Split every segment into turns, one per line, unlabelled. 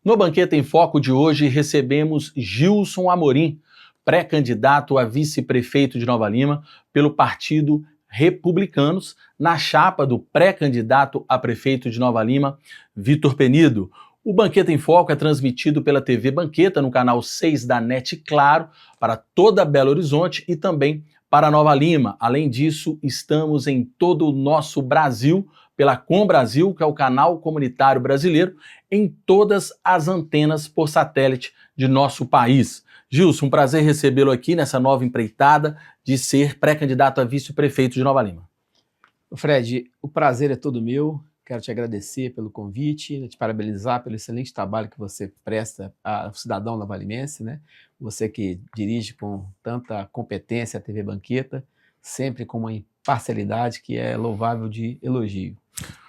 No Banqueta em Foco de hoje, recebemos Gilson Amorim, pré-candidato a vice-prefeito de Nova Lima pelo Partido Republicanos, na chapa do pré-candidato a prefeito de Nova Lima, Vitor Penido. O Banqueta em Foco é transmitido pela TV Banqueta no canal 6 da NET Claro para toda Belo Horizonte e também para Nova Lima. Além disso, estamos em todo o nosso Brasil pela Com Brasil, que é o canal comunitário brasileiro, em todas as antenas por satélite de nosso país. Gilson, um prazer recebê-lo aqui nessa nova empreitada de ser pré-candidato a vice-prefeito de Nova Lima.
Fred, o prazer é todo meu. Quero te agradecer pelo convite, te parabenizar pelo excelente trabalho que você presta ao cidadão novalimense, né? Você que dirige com tanta competência a TV Banqueta, sempre com uma imparcialidade que é louvável de elogio.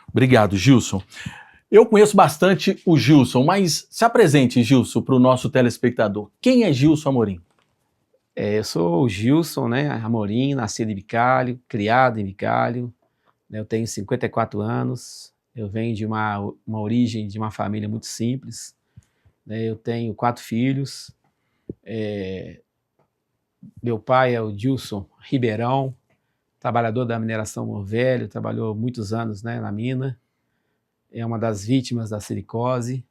Obrigado, Gilson. Eu conheço bastante o Gilson, mas se apresente, Gilson, para o nosso telespectador. Quem é Gilson Amorim?
Eu sou o Gilson, né, Amorim, nascido em Bicalho, criado em Bicalho. Eu tenho 54 anos, eu venho de uma origem de uma família muito simples, né? Eu tenho 4 filhos, meu pai é o Dilson Ribeirão, trabalhador da mineração Morvelho, trabalhou muitos anos, né, na mina, é uma das vítimas da silicose.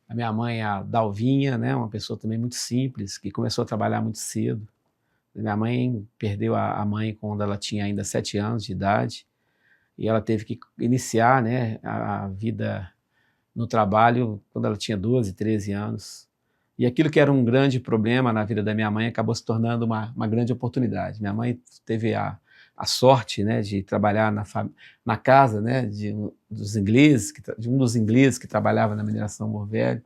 A minha mãe é a Dalvinha, né, uma pessoa também muito simples, que começou a trabalhar muito cedo. Minha mãe perdeu a mãe quando ela tinha ainda 7 anos de idade, e ela teve que iniciar, né, a vida no trabalho quando ela tinha 12, 13 anos. E aquilo que era um grande problema na vida da minha mãe acabou se tornando uma grande oportunidade. Minha mãe teve a sorte, né, de trabalhar na casa, né, de um dos ingleses que trabalhava na mineração Morvelho.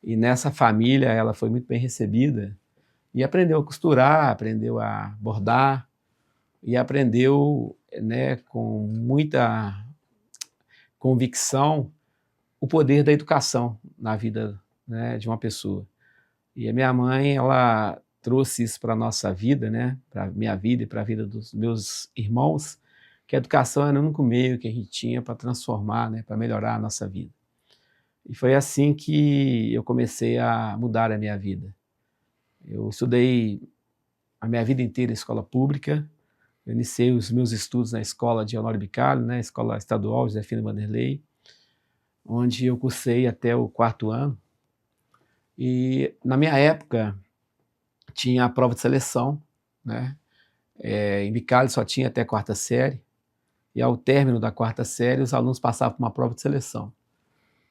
E nessa família ela foi muito bem recebida e aprendeu a costurar, aprendeu a bordar e aprendeu, né, com muita convicção o poder da educação na vida, né, de uma pessoa. E a minha mãe, ela trouxe isso para a nossa vida, né, para a minha vida e para a vida dos meus irmãos, que a educação era o único meio que a gente tinha para transformar, né, para melhorar a nossa vida. E foi assim que eu comecei a mudar a minha vida. Eu estudei a minha vida inteira em escola pública. Eu iniciei os meus estudos na escola de Honório Bicalho, né, escola estadual Josefina Vanderlei, onde eu cursei até o 4º ano. E na minha época tinha a prova de seleção, né? Em Bicalho só tinha até a 4ª série, e ao término da 4ª série os alunos passavam por uma prova de seleção.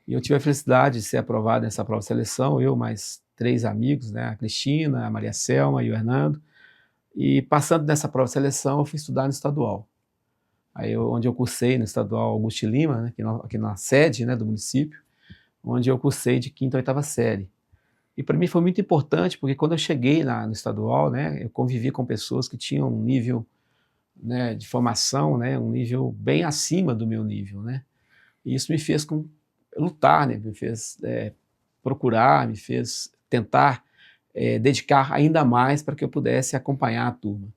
E eu tive a felicidade de ser aprovado nessa prova de seleção, eu mais 3 amigos, né? A Cristina, a Maria Selma e o Hernando. E passando nessa prova de seleção, eu fui estudar no estadual. Onde eu cursei no estadual Augusto Lima, né, aqui na sede, né, do município, onde eu cursei de 5ª a 8ª série. E para mim foi muito importante, porque quando eu cheguei lá no estadual, né, eu convivi com pessoas que tinham um nível, né, de formação, né, um nível bem acima do meu nível, né? E isso me fez lutar, né, me fez procurar, me fez tentar dedicar ainda mais para que eu pudesse acompanhar a turma.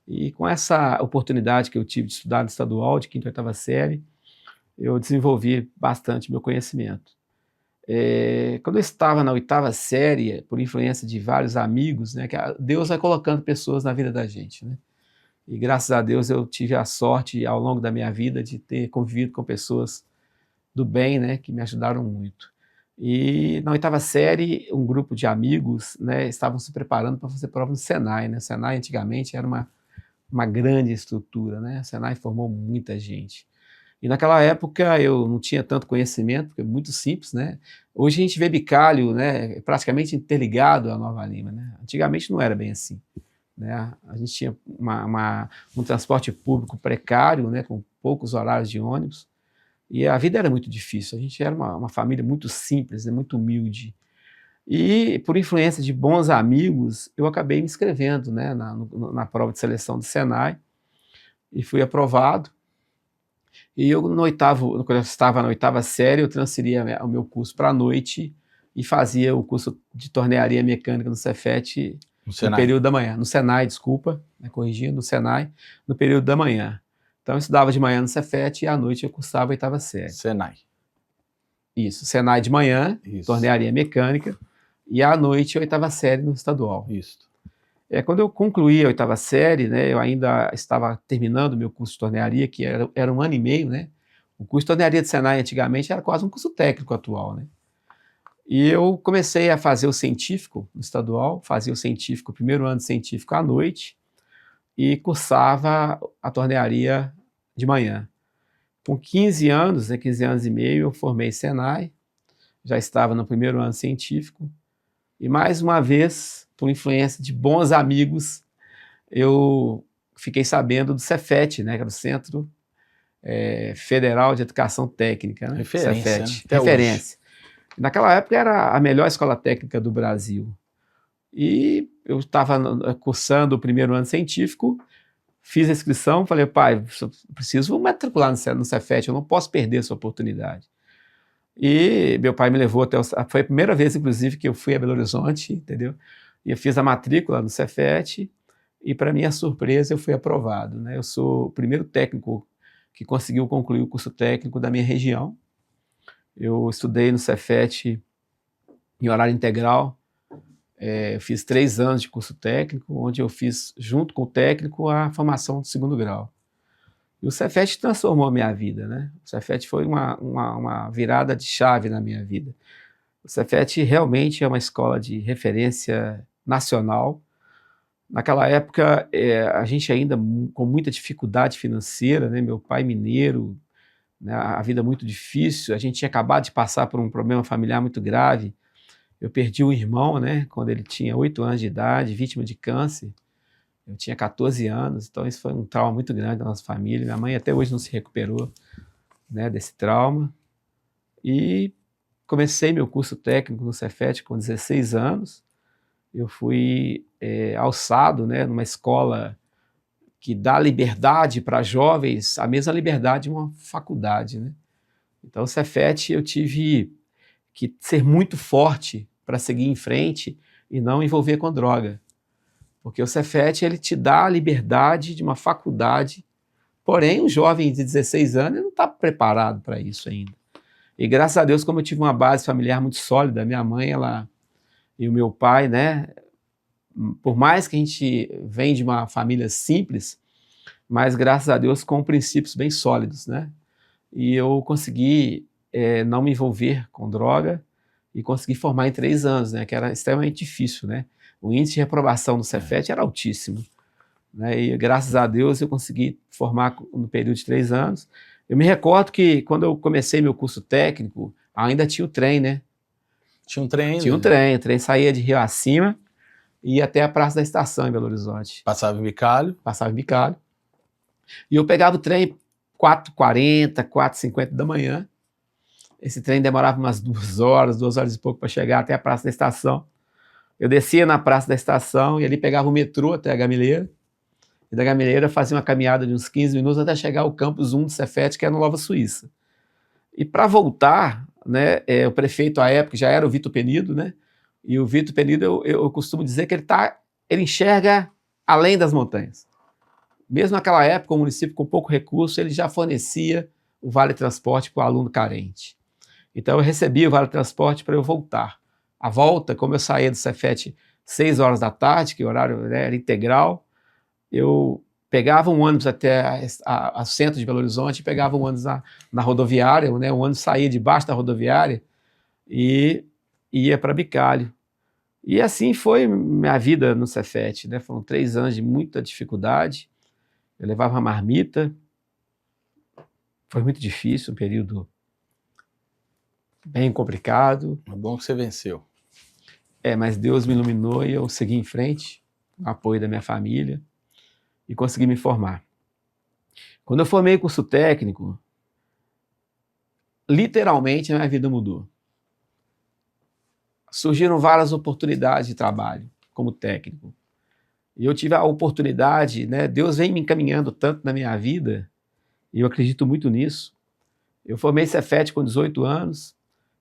E com essa oportunidade que eu tive de estudar no estadual, de 5ª a 8ª série, eu desenvolvi bastante meu conhecimento. Quando eu estava na 8ª série, por influência de vários amigos, né, que Deus vai colocando pessoas na vida da gente, né? E graças a Deus eu tive a sorte, ao longo da minha vida, de ter convivido com pessoas do bem, né, que me ajudaram muito. E na 8ª série, um grupo de amigos, né, estavam se preparando para fazer prova no Senai, né? O Senai antigamente era uma grande estrutura, né? O Senai formou muita gente. E naquela época eu não tinha tanto conhecimento, porque é muito simples, né? Hoje a gente vê Bicalho, né, praticamente interligado à Nova Lima, né? Antigamente não era bem assim, né? A gente tinha um transporte público precário, né, com poucos horários de ônibus, e a vida era muito difícil. A gente era uma família muito simples, né, muito humilde. E, por influência de bons amigos, eu acabei me inscrevendo, né, na prova de seleção do Senai e fui aprovado. E eu, quando eu estava na 8ª série, eu transferia o meu curso para a noite e fazia o curso de tornearia mecânica no Cefet no período da manhã. No Senai, desculpa, né, corrigindo, no Senai, no período da manhã. Então eu estudava de manhã no Cefet e à noite eu cursava a 8ª série.
Senai.
Isso, Senai de manhã,
Isso.
tornearia mecânica, e à noite, 8ª série no estadual.
Isso.
Quando eu concluí a 8ª série, né, eu ainda estava terminando o meu curso de tornearia, que era 1 ano e meio, né? O curso de tornearia de Senai antigamente era quase um curso técnico atual, né? E eu comecei a fazer o científico no estadual, fazia o científico, o primeiro ano de científico à noite, e cursava a tornearia de manhã. Com 15 anos, né, 15 anos e meio, eu formei Senai, já estava no primeiro ano científico, e mais uma vez, por influência de bons amigos, eu fiquei sabendo do Cefet, né, que era o Centro Federal de Educação Técnica, né?
Referência,
Cefet,
né? Até
referência. Naquela época era a melhor escola técnica do Brasil. E eu estava cursando o primeiro ano científico, fiz a inscrição, falei, pai, preciso matricular no Cefet, eu não posso perder essa oportunidade. E meu pai me levou até foi a primeira vez, inclusive, que eu fui a Belo Horizonte, entendeu? E eu fiz a matrícula no Cefet e, para minha surpresa, eu fui aprovado, né? Eu sou o primeiro técnico que conseguiu concluir o curso técnico da minha região. Eu estudei no Cefet em horário integral, eu fiz 3 anos de curso técnico, onde eu fiz, junto com o técnico, a formação de 2º grau. E o Cefet transformou a minha vida, né? O Cefet foi uma virada de chave na minha vida. O Cefet realmente é uma escola de referência nacional. Naquela época, a gente ainda com muita dificuldade financeira, né? Meu pai mineiro, né? A vida muito difícil, a gente tinha acabado de passar por um problema familiar muito grave. Eu perdi um irmão, né? Quando ele tinha 8 anos de idade, vítima de câncer. Eu tinha 14 anos, então isso foi um trauma muito grande da nossa família. Minha mãe até hoje não se recuperou, né, desse trauma. E comecei meu curso técnico no Cefet com 16 anos. Eu fui alçado, né, numa escola que dá liberdade para jovens, a mesma liberdade de uma faculdade, né? Então, o Cefet eu tive que ser muito forte para seguir em frente e não envolver com droga. Porque o Cefet, ele te dá a liberdade de uma faculdade, porém, um jovem de 16 anos ele não está preparado para isso ainda. E graças a Deus, como eu tive uma base familiar muito sólida, minha mãe e o meu pai, né, por mais que a gente vem de uma família simples, mas graças a Deus com princípios bem sólidos, né? E eu consegui não me envolver com droga e consegui formar em 3 anos, né, que era extremamente difícil, né? O índice de reprovação no Cefet era altíssimo, né? E graças a Deus eu consegui formar no período de 3 anos. Eu me recordo que quando eu comecei meu curso técnico, ainda tinha o trem, né?
Tinha um trem ainda?
Tinha um trem, o trem saía de Rio Acima e ia até a Praça da Estação em Belo Horizonte.
Passava em Bicalho?
Passava em Bicalho. E eu pegava o trem 4h40, 4h50 da manhã. Esse trem demorava umas 2 horas, 2 horas e pouco para chegar até a Praça da Estação. Eu descia na Praça da Estação e ali pegava o metrô até a Gameleira. E da Gameleira fazia uma caminhada de uns 15 minutos até chegar ao campus 1 do Cefet, que é no Nova Suíça. E para voltar, né, o prefeito à época já era o Vitor Penido, né? E o Vitor Penido, eu costumo dizer que ele enxerga além das montanhas. Mesmo naquela época, o município com pouco recurso, ele já fornecia o Vale Transporte para o aluno carente. Então eu recebia o Vale Transporte para eu voltar. A volta, como eu saía do Cefet 6 horas da tarde, que o horário era integral, eu pegava um ônibus até o centro de Belo Horizonte, pegava um ônibus na rodoviária, né? O ônibus saía debaixo da rodoviária e ia para Bicalho. E assim foi minha vida no Cefet, né? Foram 3 anos de muita dificuldade. Eu levava uma marmita, foi muito difícil, um período bem complicado.
É bom que você venceu.
Mas Deus me iluminou e eu segui em frente, com o apoio da minha família, e consegui me formar. Quando eu formei o curso técnico, literalmente a minha vida mudou. Surgiram várias oportunidades de trabalho como técnico. E eu tive a oportunidade, né? Deus vem me encaminhando tanto na minha vida, e eu acredito muito nisso. Eu formei Cefet com 18 anos,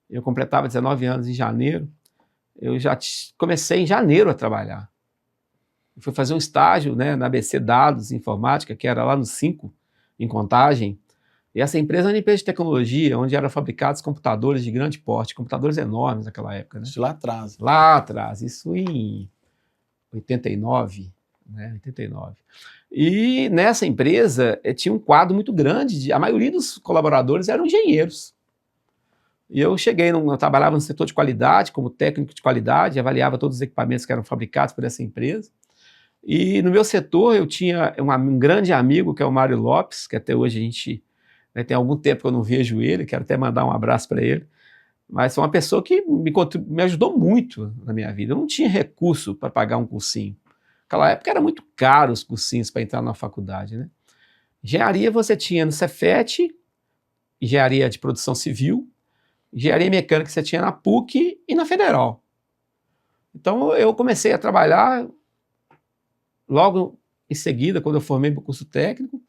eu completava 19 anos em janeiro, eu já comecei em janeiro a trabalhar. Eu fui fazer um estágio, né, na ABC Dados Informática, que era lá no 5, em Contagem, E essa empresa era uma empresa de tecnologia, onde eram fabricados computadores de grande porte, computadores enormes naquela época, né?
Isso lá atrás.
Lá atrás, isso em 89, né? 89. E nessa empresa tinha um quadro muito grande, a maioria dos colaboradores eram engenheiros. E eu eu trabalhava no setor de qualidade, como técnico de qualidade, avaliava todos os equipamentos que eram fabricados por essa empresa. E no meu setor eu tinha um grande amigo, que é o Mário Lopes, que até hoje a gente, né, tem algum tempo que eu não vejo ele, quero até mandar um abraço para ele, mas foi uma pessoa que me ajudou muito na minha vida. Eu não tinha recurso para pagar um cursinho. Naquela época era muito caro os cursinhos para entrar na faculdade, né? Engenharia você tinha no Cefet, engenharia de produção civil, engenharia mecânica você tinha na PUC e na Federal. Então eu comecei a trabalhar logo em seguida, quando eu formei meu curso técnico,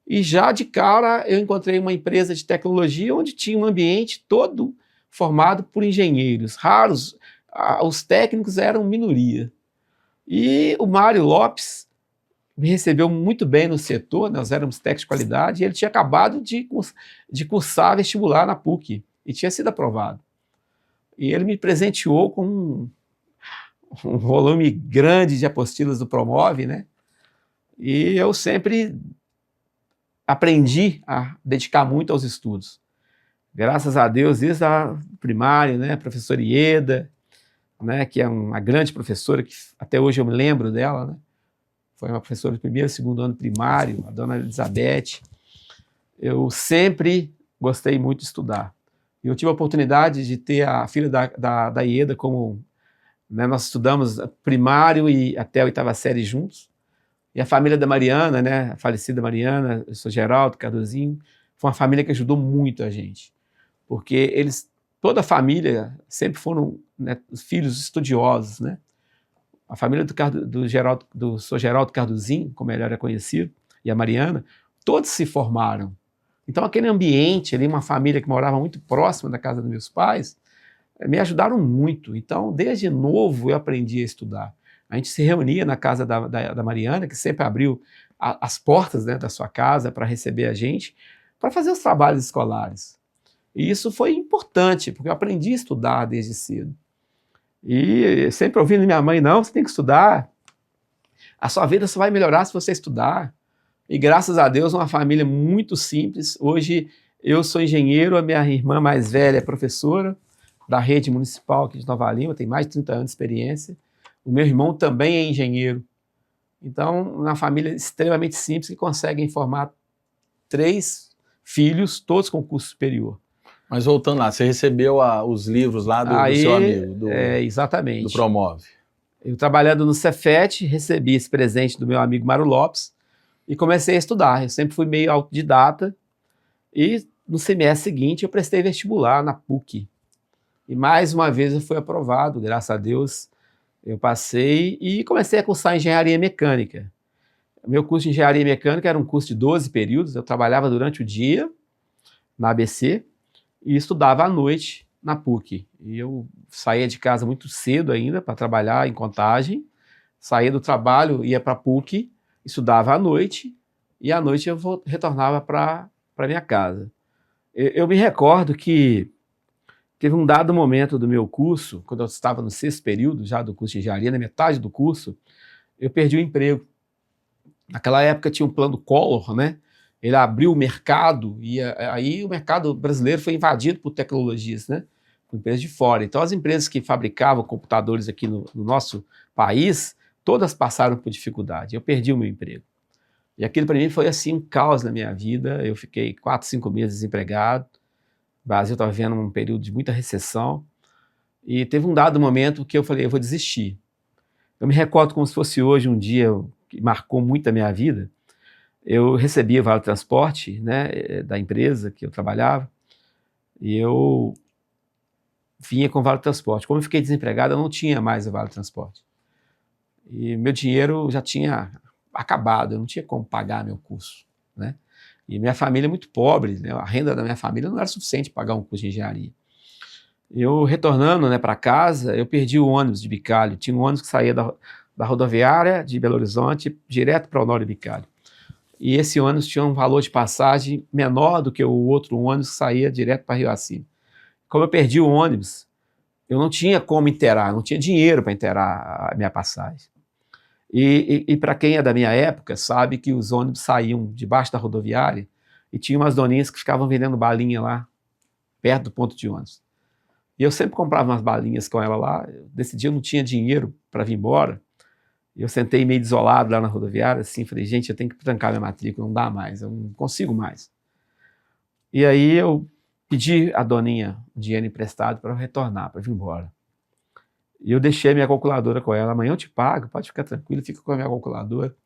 e já de cara eu encontrei uma empresa de tecnologia onde tinha um ambiente todo formado por engenheiros, raros, os técnicos eram minoria. E o Mário Lopes me recebeu muito bem no setor, nós éramos técnicos de qualidade, e ele tinha acabado de cursar vestibular na PUC, e tinha sido aprovado. E ele me presenteou com um volume grande de apostilas do Promove, né? E eu sempre aprendi a dedicar muito aos estudos. Graças a Deus, desde a primária, né? A professora Ieda, né? Que é uma grande professora, que até hoje eu me lembro dela, né? Foi uma professora do primeiro e segundo ano primário, a dona Elizabeth. Eu sempre gostei muito de estudar. E eu tive a oportunidade de ter a filha da Ieda como, né, nós estudamos primário e até a oitava série juntos. E a família da Mariana, né, a falecida Mariana, eu sou Geraldo, Cardozinho, foi uma família que ajudou muito a gente. Porque toda a família sempre foram, né, filhos estudiosos, né? A família do Sr. Geraldo Cardozinho, como ele era conhecido, e a Mariana, todos se formaram. Então aquele ambiente ali, uma família que morava muito próxima da casa dos meus pais, me ajudaram muito. Então, desde novo, eu aprendi a estudar. A gente se reunia na casa da Mariana, que sempre abriu as portas, né, da sua casa para receber a gente, para fazer os trabalhos escolares. E isso foi importante, porque eu aprendi a estudar desde cedo. E sempre ouvindo minha mãe, não, você tem que estudar, a sua vida só vai melhorar se você estudar. E graças a Deus, uma família muito simples. Hoje eu sou engenheiro, a minha irmã mais velha é professora da rede municipal aqui de Nova Lima, tem mais de 30 anos de experiência. O meu irmão também é engenheiro. Então, uma família extremamente simples que conseguem formar 3 filhos, todos com curso superior.
Mas voltando lá, você recebeu os livros lá do seu amigo,
exatamente.
Do Promove.
Eu trabalhando no Cefet, recebi esse presente do meu amigo Mário Lopes e comecei a estudar. Eu sempre fui meio autodidata e no semestre seguinte eu prestei vestibular na PUC. E mais uma vez eu fui aprovado, graças a Deus eu passei e comecei a cursar engenharia mecânica. Meu curso de engenharia mecânica era um curso de 12 períodos, eu trabalhava durante o dia na ABC e estudava à noite na PUC. E eu saía de casa muito cedo ainda para trabalhar em Contagem, saía do trabalho, ia para a PUC, estudava à noite e à noite eu retornava para minha casa. Eu me recordo que teve um dado momento do meu curso, quando eu estava no 6º período já do curso de engenharia, na metade do curso, eu perdi o emprego. Naquela época tinha um plano Collor, né? Ele abriu o mercado e aí o mercado brasileiro foi invadido por tecnologias, né? Por empresas de fora. Então as empresas que fabricavam computadores aqui no nosso país, todas passaram por dificuldade. Eu perdi o meu emprego. E aquilo para mim foi assim um caos na minha vida. Eu fiquei 4, 5 meses desempregado. O Brasil estava vivendo um período de muita recessão e teve um dado momento que eu falei, eu vou desistir. Eu me recordo como se fosse hoje um dia que marcou muito a minha vida. Eu recebia o Vale Transporte, né, da empresa que eu trabalhava e eu vinha com o Vale Transporte. Como eu fiquei desempregado, eu não tinha mais o Vale Transporte. E meu dinheiro já tinha acabado, eu não tinha como pagar meu curso, né? E minha família é muito pobre, né? A renda da minha família não era suficiente para pagar um curso de engenharia. Eu retornando, né, para casa, eu perdi o ônibus de Bicalho. Tinha um ônibus que saía da rodoviária de Belo Horizonte direto para o Honório Bicalho. e esse ônibus tinha um valor de passagem menor do que o outro ônibus que saía direto para Rio Acima. Como eu perdi o ônibus, eu não tinha como inteirar, não tinha dinheiro para inteirar a minha passagem. E para quem é da minha época, sabe que os ônibus saíam debaixo da rodoviária e tinha umas doninhas que ficavam vendendo balinha lá, perto do ponto de ônibus. E eu sempre comprava umas balinhas com ela lá. Desse dia eu não tinha dinheiro para vir embora. Eu sentei meio desolado lá na rodoviária, assim, falei, gente, eu tenho que trancar minha matrícula, não dá mais, eu não consigo mais. E aí eu pedi à doninha dinheiro emprestado para eu retornar, para vir embora. E eu deixei a minha calculadora com ela, amanhã eu te pago, pode ficar tranquilo, fica com a minha calculadora.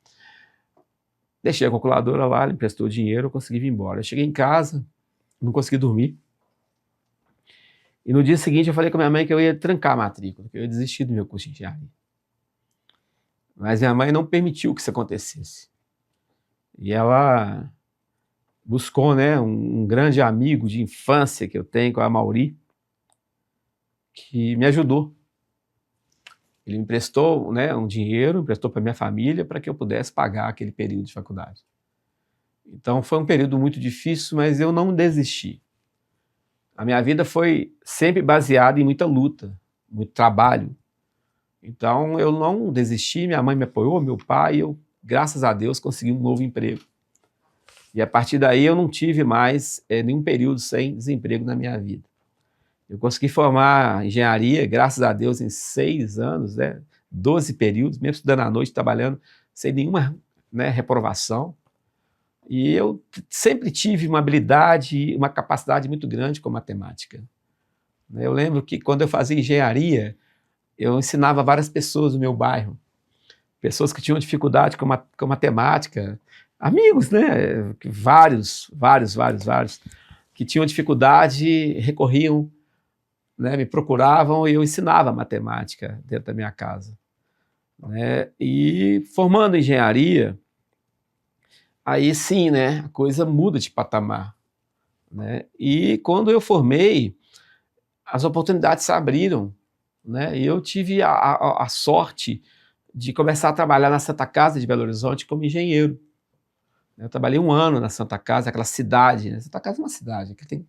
Deixei a calculadora lá, ela emprestou o dinheiro, eu consegui vir embora. Eu cheguei em casa, não consegui dormir. E no dia seguinte eu falei com a minha mãe que eu ia trancar a matrícula, que eu ia desistir do meu curso de engenharia. Mas minha mãe não permitiu que isso acontecesse. E ela buscou, né, um grande amigo de infância que eu tenho, com a Mauri, que me ajudou. Ele me emprestou, né, um dinheiro, emprestou para minha família para que eu pudesse pagar aquele período de faculdade. Então foi um período muito difícil, mas eu não desisti. A minha vida foi sempre baseada em muita luta, muito trabalho. Então eu não desisti, minha mãe me apoiou, meu pai, e eu, graças a Deus, consegui um novo emprego. E a partir daí eu não tive mais nenhum período sem desemprego na minha vida. Eu consegui formar engenharia, graças a Deus, em 6 anos, né? 12 períodos, mesmo estudando à noite, trabalhando, sem nenhuma, né, reprovação. E eu sempre tive uma habilidade, uma capacidade muito grande com matemática. Eu lembro que quando eu fazia engenharia, eu ensinava várias pessoas do meu bairro, pessoas que tinham dificuldade com matemática, amigos, né? Vários, que tinham dificuldade, recorriam, né? Me procuravam e eu ensinava matemática dentro da minha casa. Né? E formando engenharia, aí sim, né, a coisa muda de patamar. Né? E quando eu formei, as oportunidades se abriram. Né? E eu tive a sorte de começar a trabalhar na Santa Casa de Belo Horizonte como engenheiro. Eu trabalhei 1 ano na Santa Casa, aquela cidade. Né? Santa Casa é uma cidade, que tem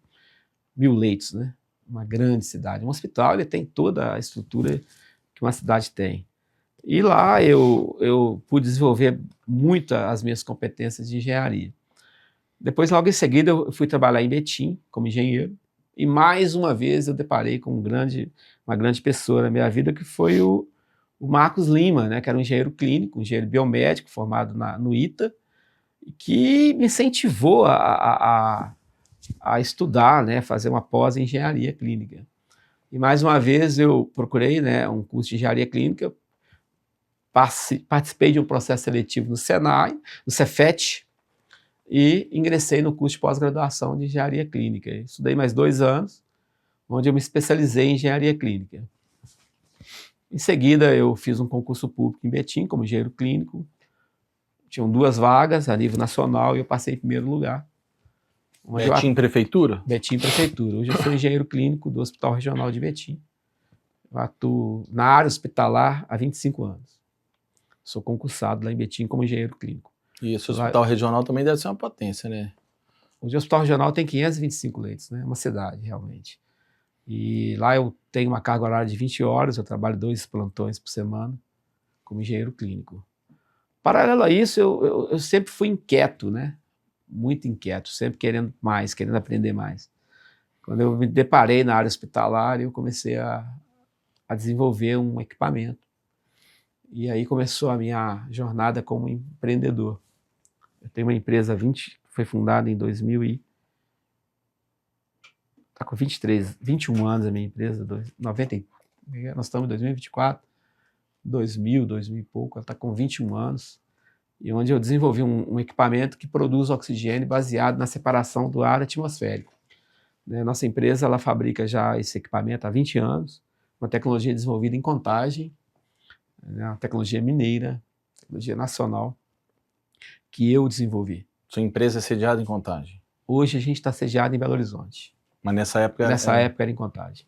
1000 leitos, né? Uma grande cidade. Um hospital ele tem toda a estrutura que uma cidade tem. E lá eu pude desenvolver muito as minhas competências de engenharia. Depois, logo em seguida, eu fui trabalhar em Betim como engenheiro. E mais uma vez eu deparei com uma grande pessoa na minha vida, que foi o Marcos Lima, né, que era um engenheiro clínico, um engenheiro biomédico, formado no ITA, que me incentivou a estudar, né, fazer uma pós em engenharia clínica. E mais uma vez eu procurei, né, um curso de engenharia clínica, participei de um processo seletivo no Senai, no Cefet, e ingressei no curso de pós-graduação de engenharia clínica. Estudei mais 2 anos, onde eu me especializei em engenharia clínica. Em seguida, eu fiz um concurso público em Betim, como engenheiro clínico. Tinham 2 vagas a nível nacional e eu passei em primeiro lugar.
Betim Prefeitura?
Betim Prefeitura. Hoje eu sou engenheiro clínico do Hospital Regional de Betim. Eu atuo na área hospitalar há 25 anos. Sou concursado lá em Betim como engenheiro clínico.
E esse hospital regional também deve ser uma potência, né?
Hoje o hospital regional tem 525 leitos, né? É uma cidade, realmente. E lá eu tenho uma carga horária de 20 horas, eu trabalho 2 plantões por semana como engenheiro clínico. Paralelo a isso, eu sempre fui inquieto, né? Muito inquieto, sempre querendo mais, querendo aprender mais. Quando eu me deparei na área hospitalar, eu comecei a desenvolver um equipamento. E aí começou a minha jornada como empreendedor. Eu tenho uma empresa foi fundada em 2000 e... Está com 21 anos a minha empresa, 90, nós estamos em 2024, 2000 e pouco, ela está com 21 anos, e onde eu desenvolvi um equipamento que produz oxigênio baseado na separação do ar atmosférico. Né? Nossa empresa ela fabrica já esse equipamento há 20 anos, uma tecnologia desenvolvida em Contagem, né? Uma tecnologia mineira, tecnologia nacional, que eu desenvolvi.
Sua empresa é sediada em Contagem?
Hoje a gente está sediado em Belo Horizonte.
Mas nessa época...
Nessa época era em Contagem.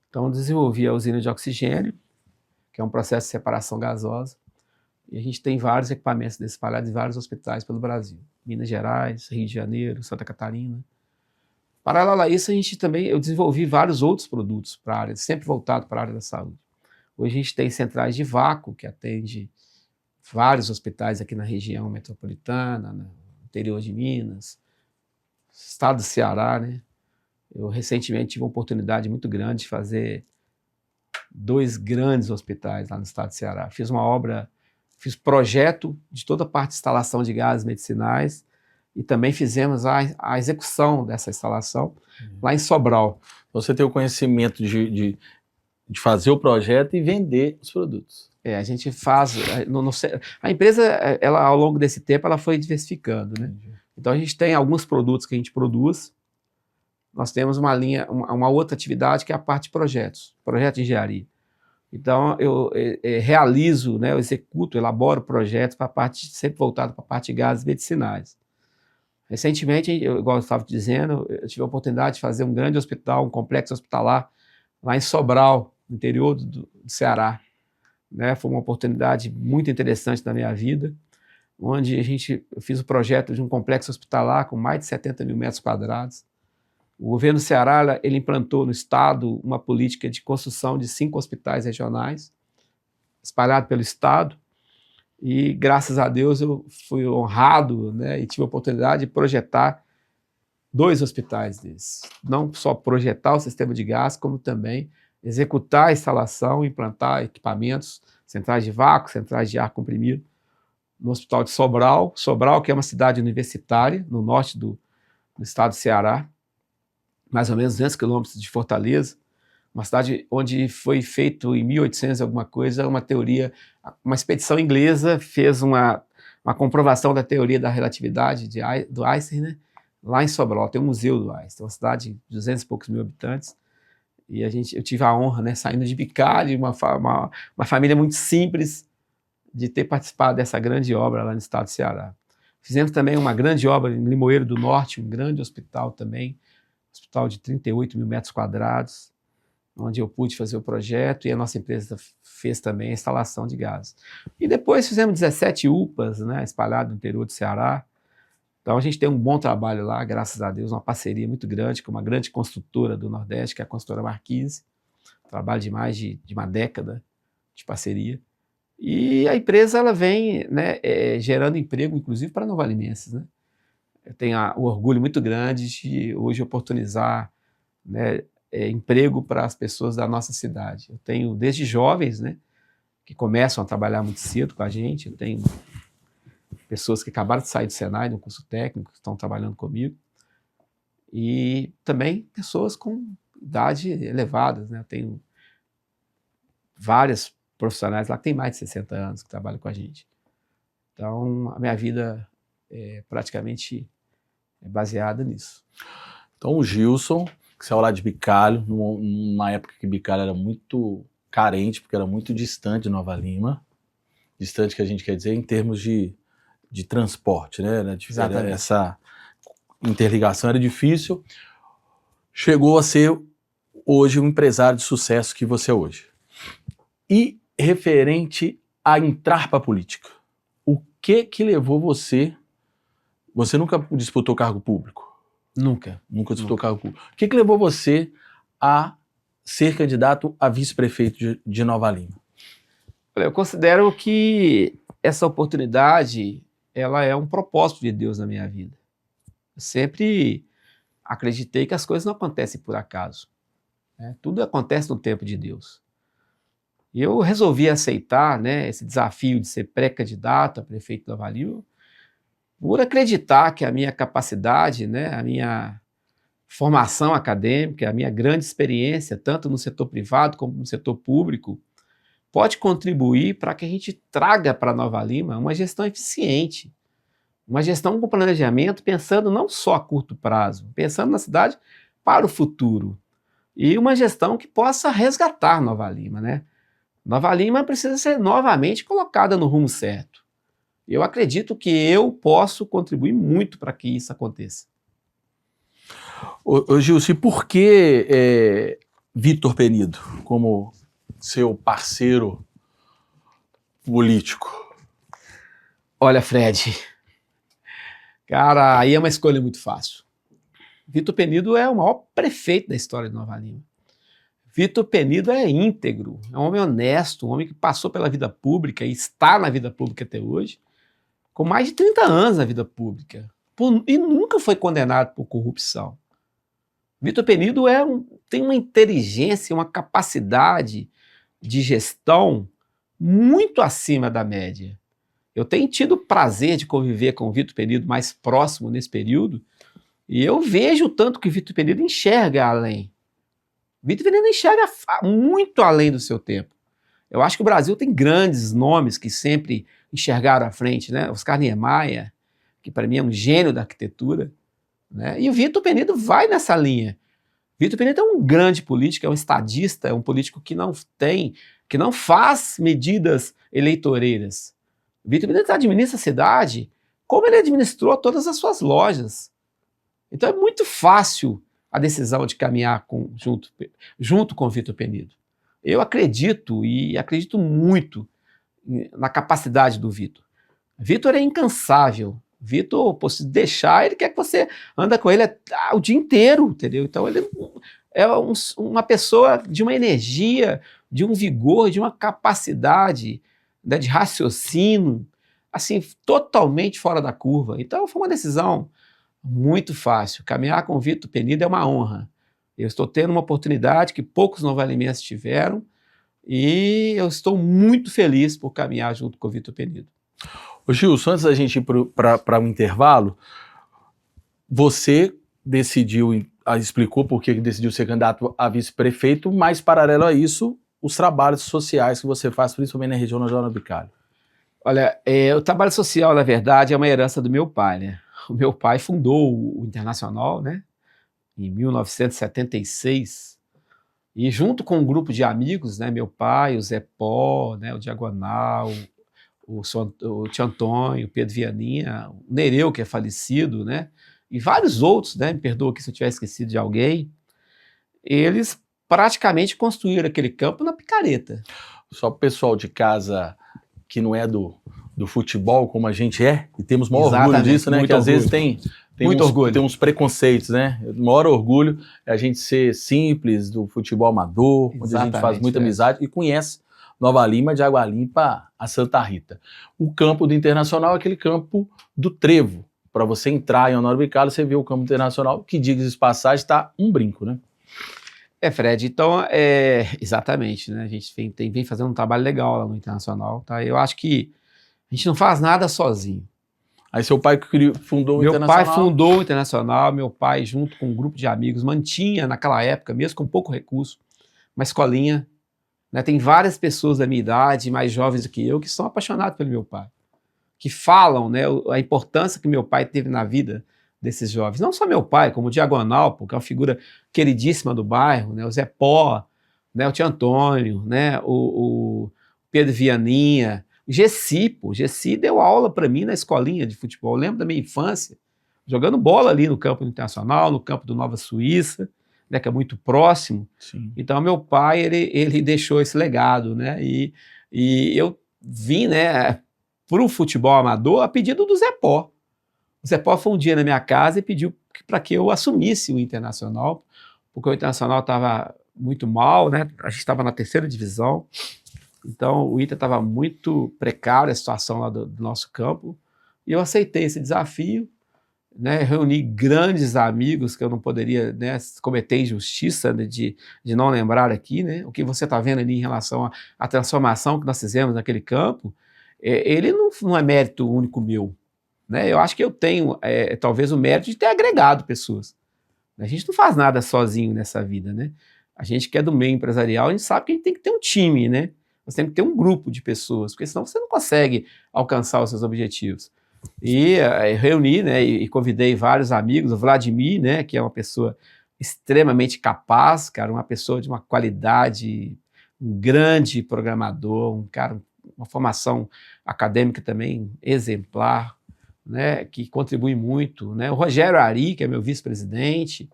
Então eu desenvolvi a usina de oxigênio, que é um processo de separação gasosa, E a gente tem vários equipamentos desses espalhados em vários hospitais pelo Brasil. Minas Gerais, Rio de Janeiro, Santa Catarina. Paralelo a isso, eu desenvolvi vários outros produtos para a área, sempre voltado para a área da saúde. Hoje a gente tem centrais de vácuo, que atende vários hospitais aqui na região metropolitana, no interior de Minas, estado do Ceará, né? Eu recentemente tive uma oportunidade muito grande de fazer 2 grandes hospitais lá no estado do Ceará. Fiz projeto de toda a parte de instalação de gases medicinais e também fizemos a execução dessa instalação lá em Sobral.
Você tem o conhecimento de fazer o projeto e vender os produtos.
A gente faz... a empresa, ela, ao longo desse tempo, ela foi diversificando, né? Então, a gente tem alguns produtos que a gente produz. Nós temos uma linha, uma outra atividade que é a parte de projetos, projeto de engenharia. Então, eu realizo, né, eu executo, elaboro projetos para a parte, sempre voltado para a parte de gases medicinais. Recentemente, igual eu estava dizendo, eu tive a oportunidade de fazer um grande hospital, um complexo hospitalar, lá em Sobral, no interior do Ceará. Né? Foi uma oportunidade muito interessante na minha vida, onde eu fiz o projeto de um complexo hospitalar com mais de 70 mil metros quadrados. O governo do Ceará ele implantou no estado uma política de construção de 5 hospitais regionais, espalhados pelo estado, e graças a Deus eu fui honrado, né, e tive a oportunidade de projetar 2 hospitais desses. Não só projetar o sistema de gás, como também executar a instalação, implantar equipamentos, centrais de vácuo, centrais de ar comprimido, no Hospital de Sobral, que é uma cidade universitária, no norte do estado do Ceará, mais ou menos 200 quilômetros de Fortaleza, uma cidade onde foi feito em 1800 alguma coisa, uma expedição inglesa fez uma comprovação da teoria da relatividade do Einstein, né? Lá em Sobral, tem um museu do Einstein, uma cidade de 200 e poucos mil habitantes, e eu tive a honra, né, saindo de Bicalho, uma família muito simples, de ter participado dessa grande obra lá no estado do Ceará. Fizemos também uma grande obra em Limoeiro do Norte, um grande hospital também, hospital de 38 mil metros quadrados, onde eu pude fazer o projeto e a nossa empresa fez também a instalação de gás. E depois fizemos 17 UPAs, né, espalhadas no interior do Ceará. Então a gente tem um bom trabalho lá, graças a Deus, uma parceria muito grande com uma grande construtora do Nordeste, que é a construtora Marquise. Trabalho de mais de uma década de parceria. E a empresa ela vem, né, gerando emprego, inclusive, para novalimenses, né? Eu tenho o orgulho muito grande de hoje oportunizar, né, emprego para as pessoas da nossa cidade. Eu tenho desde jovens, né, que começam a trabalhar muito cedo com a gente. Eu tenho pessoas que acabaram de sair do Senai, do curso técnico, que estão trabalhando comigo. E também pessoas com idade elevadas, né? Eu tenho vários profissionais lá que têm mais de 60 anos que trabalham com a gente. Então, a minha vida praticamente é baseada nisso.
Então, o Gilson, que saiu lá de Bicalho, numa época que Bicalho era muito carente, porque era muito distante de Nova Lima, distante que a gente quer dizer em termos de transporte, né? Essa interligação era difícil. Chegou a ser hoje um empresário de sucesso que você é hoje. E referente a entrar para a política, o que levou você... Você nunca disputou cargo público?
Nunca.
Nunca disputou cargo público. O que levou você a ser candidato a vice-prefeito de Nova Lima?
Eu considero que essa oportunidade ela é um propósito de Deus na minha vida. Eu sempre acreditei que as coisas não acontecem por acaso, né? Tudo acontece no tempo de Deus. E eu resolvi aceitar, né, esse desafio de ser pré-candidato a prefeito de Nova Lima, por acreditar que a minha capacidade, né, a minha formação acadêmica, a minha grande experiência, tanto no setor privado como no setor público, pode contribuir para que a gente traga para Nova Lima uma gestão eficiente, uma gestão com planejamento, pensando não só a curto prazo, pensando na cidade para o futuro, e uma gestão que possa resgatar Nova Lima, né? Nova Lima precisa ser novamente colocada no rumo certo. Eu acredito que eu posso contribuir muito para que isso aconteça.
Ô Gilson, e por que Vitor Penido como seu parceiro político?
Olha, Fred, cara, aí é uma escolha muito fácil. Vitor Penido é o maior prefeito da história de Nova Lima. Vitor Penido é íntegro, é um homem honesto, um homem que passou pela vida pública e está na vida pública até hoje, com mais de 30 anos na vida pública, e nunca foi condenado por corrupção. Vitor Penido tem uma inteligência, uma capacidade de gestão muito acima da média. Eu tenho tido o prazer de conviver com o Vitor Penido mais próximo nesse período, e eu vejo o tanto que o Vitor Penido enxerga além. Vitor Penido enxerga muito além do seu tempo. Eu acho que o Brasil tem grandes nomes que sempre enxergaram à frente, né? Oscar Niemeyer, que para mim é um gênio da arquitetura, né? E o Vitor Penido vai nessa linha. Vitor Penido é um grande político, é um estadista, é um político que não faz medidas eleitoreiras. Vitor Penido administra a cidade como ele administrou todas as suas lojas. Então é muito fácil a decisão de caminhar junto com o Vitor Penido. Eu acredito muito na capacidade do Vitor. Vitor é incansável. Vitor, se deixar, ele quer que você anda com ele o dia inteiro, entendeu? Então ele é uma pessoa de uma energia, de um vigor, de uma capacidade, né, de raciocínio, assim, totalmente fora da curva. Então foi uma decisão muito fácil. Caminhar com o Vitor Penido é uma honra. Eu estou tendo uma oportunidade que poucos novalimenses tiveram e eu estou muito feliz por caminhar junto com o Vitor Penido.
Ô Gilson, antes da gente ir para um intervalo, você explicou por que decidiu ser candidato a vice-prefeito, mas paralelo a isso, os trabalhos sociais que você faz, principalmente na região da Joana Bicalho.
Olha, o trabalho social, na verdade, é uma herança do meu pai, né? O meu pai fundou o Internacional, né, em 1976, e junto com um grupo de amigos, né, meu pai, o Zé Pó, né, o Diagonal, o Tio Antônio, o Pedro Vianinha, o Nereu, que é falecido, né, e vários outros, né, me perdoa aqui se eu tiver esquecido de alguém, eles praticamente construíram aquele campo na picareta.
Só o pessoal de casa que não é do futebol como a gente é, e temos o maior orgulho disso, né? Que às vezes tem uns preconceitos, né? O maior orgulho é a gente ser simples do futebol amador, onde a gente faz muita amizade e conhece Nova Lima, de Água Limpa a Santa Rita. O campo do Internacional é aquele campo do trevo. Para você entrar em Honório Bicalho, você vê o campo internacional, que, diga-se de passagem, está um brinco, né?
Fred, então, exatamente, né? A gente vem fazendo um trabalho legal lá no Internacional, tá? Eu acho que a gente não faz nada sozinho.
Aí seu pai fundou o Internacional?
Meu pai fundou o Internacional, meu pai, junto com um grupo de amigos, mantinha naquela época, mesmo com pouco recurso, uma escolinha, né? Tem várias pessoas da minha idade, mais jovens do que eu, que são apaixonados pelo meu pai, que falam, né, a importância que meu pai teve na vida desses jovens. Não só meu pai, como o Diagonal, porque é uma figura queridíssima do bairro, né, o Zé Pó, né, o Tio Antônio, né, o Pedro Vianinha, o Gessi deu aula para mim na escolinha de futebol. Eu lembro da minha infância, jogando bola ali no campo Internacional, no campo do Nova Suíça, né, que é muito próximo.
Sim.
Então, meu pai, ele deixou esse legado, né, e eu vim, né, para o futebol amador a pedido do Zé Pó. O Zé Pó foi um dia na minha casa e pediu para que eu assumisse o Internacional, porque o Internacional estava muito mal, né? A gente estava na 3ª divisão, então o Inter estava muito precário, a situação lá do nosso campo, e eu aceitei esse desafio, né? Reuni grandes amigos que eu não poderia, né, cometer injustiça, né, de não lembrar aqui, né? O que você está vendo ali em relação à transformação que nós fizemos naquele campo, ele não é mérito único meu, né? Eu acho que eu tenho, talvez, o mérito de ter agregado pessoas. A gente não faz nada sozinho nessa vida, né? A gente que é do meio empresarial, a gente sabe que a gente tem que ter um time, né? Você tem que ter um grupo de pessoas, porque senão você não consegue alcançar os seus objetivos. E reuni, né, e convidei vários amigos, o Vladimir, né, que é uma pessoa extremamente capaz, cara, uma pessoa de uma qualidade, um grande programador, um cara, uma formação acadêmica também exemplar, né, que contribui muito, né? O Rogério Ari, que é meu vice-presidente,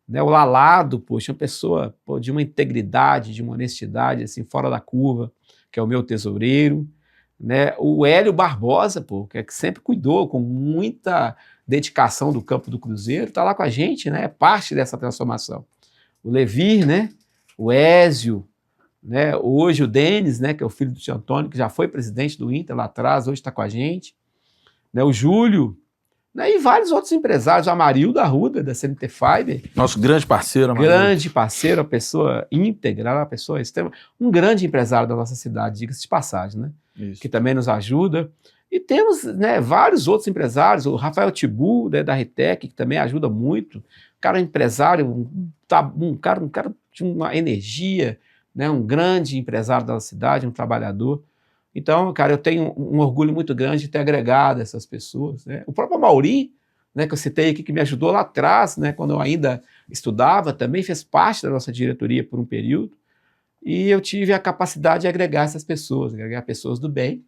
né? O Lalado, poxa, uma pessoa de uma integridade, de uma honestidade, assim, fora da curva, que é o meu tesoureiro, né? O Hélio Barbosa, pô, que sempre cuidou com muita dedicação do campo do Cruzeiro, está lá com a gente, né? É parte dessa transformação. O Levir, né? O Ézio, né? Hoje o Denis, né? Que é o filho do tio Antônio, que já foi presidente do Inter lá atrás, hoje está com a gente, né? O Júlio, né? E vários outros empresários, o Amarildo Arruda, da CNT Fiber.
Nosso grande parceiro, Amarildo.
Grande parceiro, uma pessoa íntegra, uma pessoa extrema, um grande empresário da nossa cidade, diga-se de passagem, né?
Isso.
Que também nos ajuda. E temos, né, vários outros empresários, o Rafael Tibu, né, da Ritec, que também ajuda muito. O cara é empresário, um cara de uma energia, né, um grande empresário da cidade, um trabalhador. Então, cara, eu tenho um orgulho muito grande de ter agregado essas pessoas, né? O próprio Mauri, né, que eu citei aqui, que me ajudou lá atrás, né, quando eu ainda estudava, também fez parte da nossa diretoria por um período. E eu tive a capacidade de agregar essas pessoas, agregar pessoas do bem.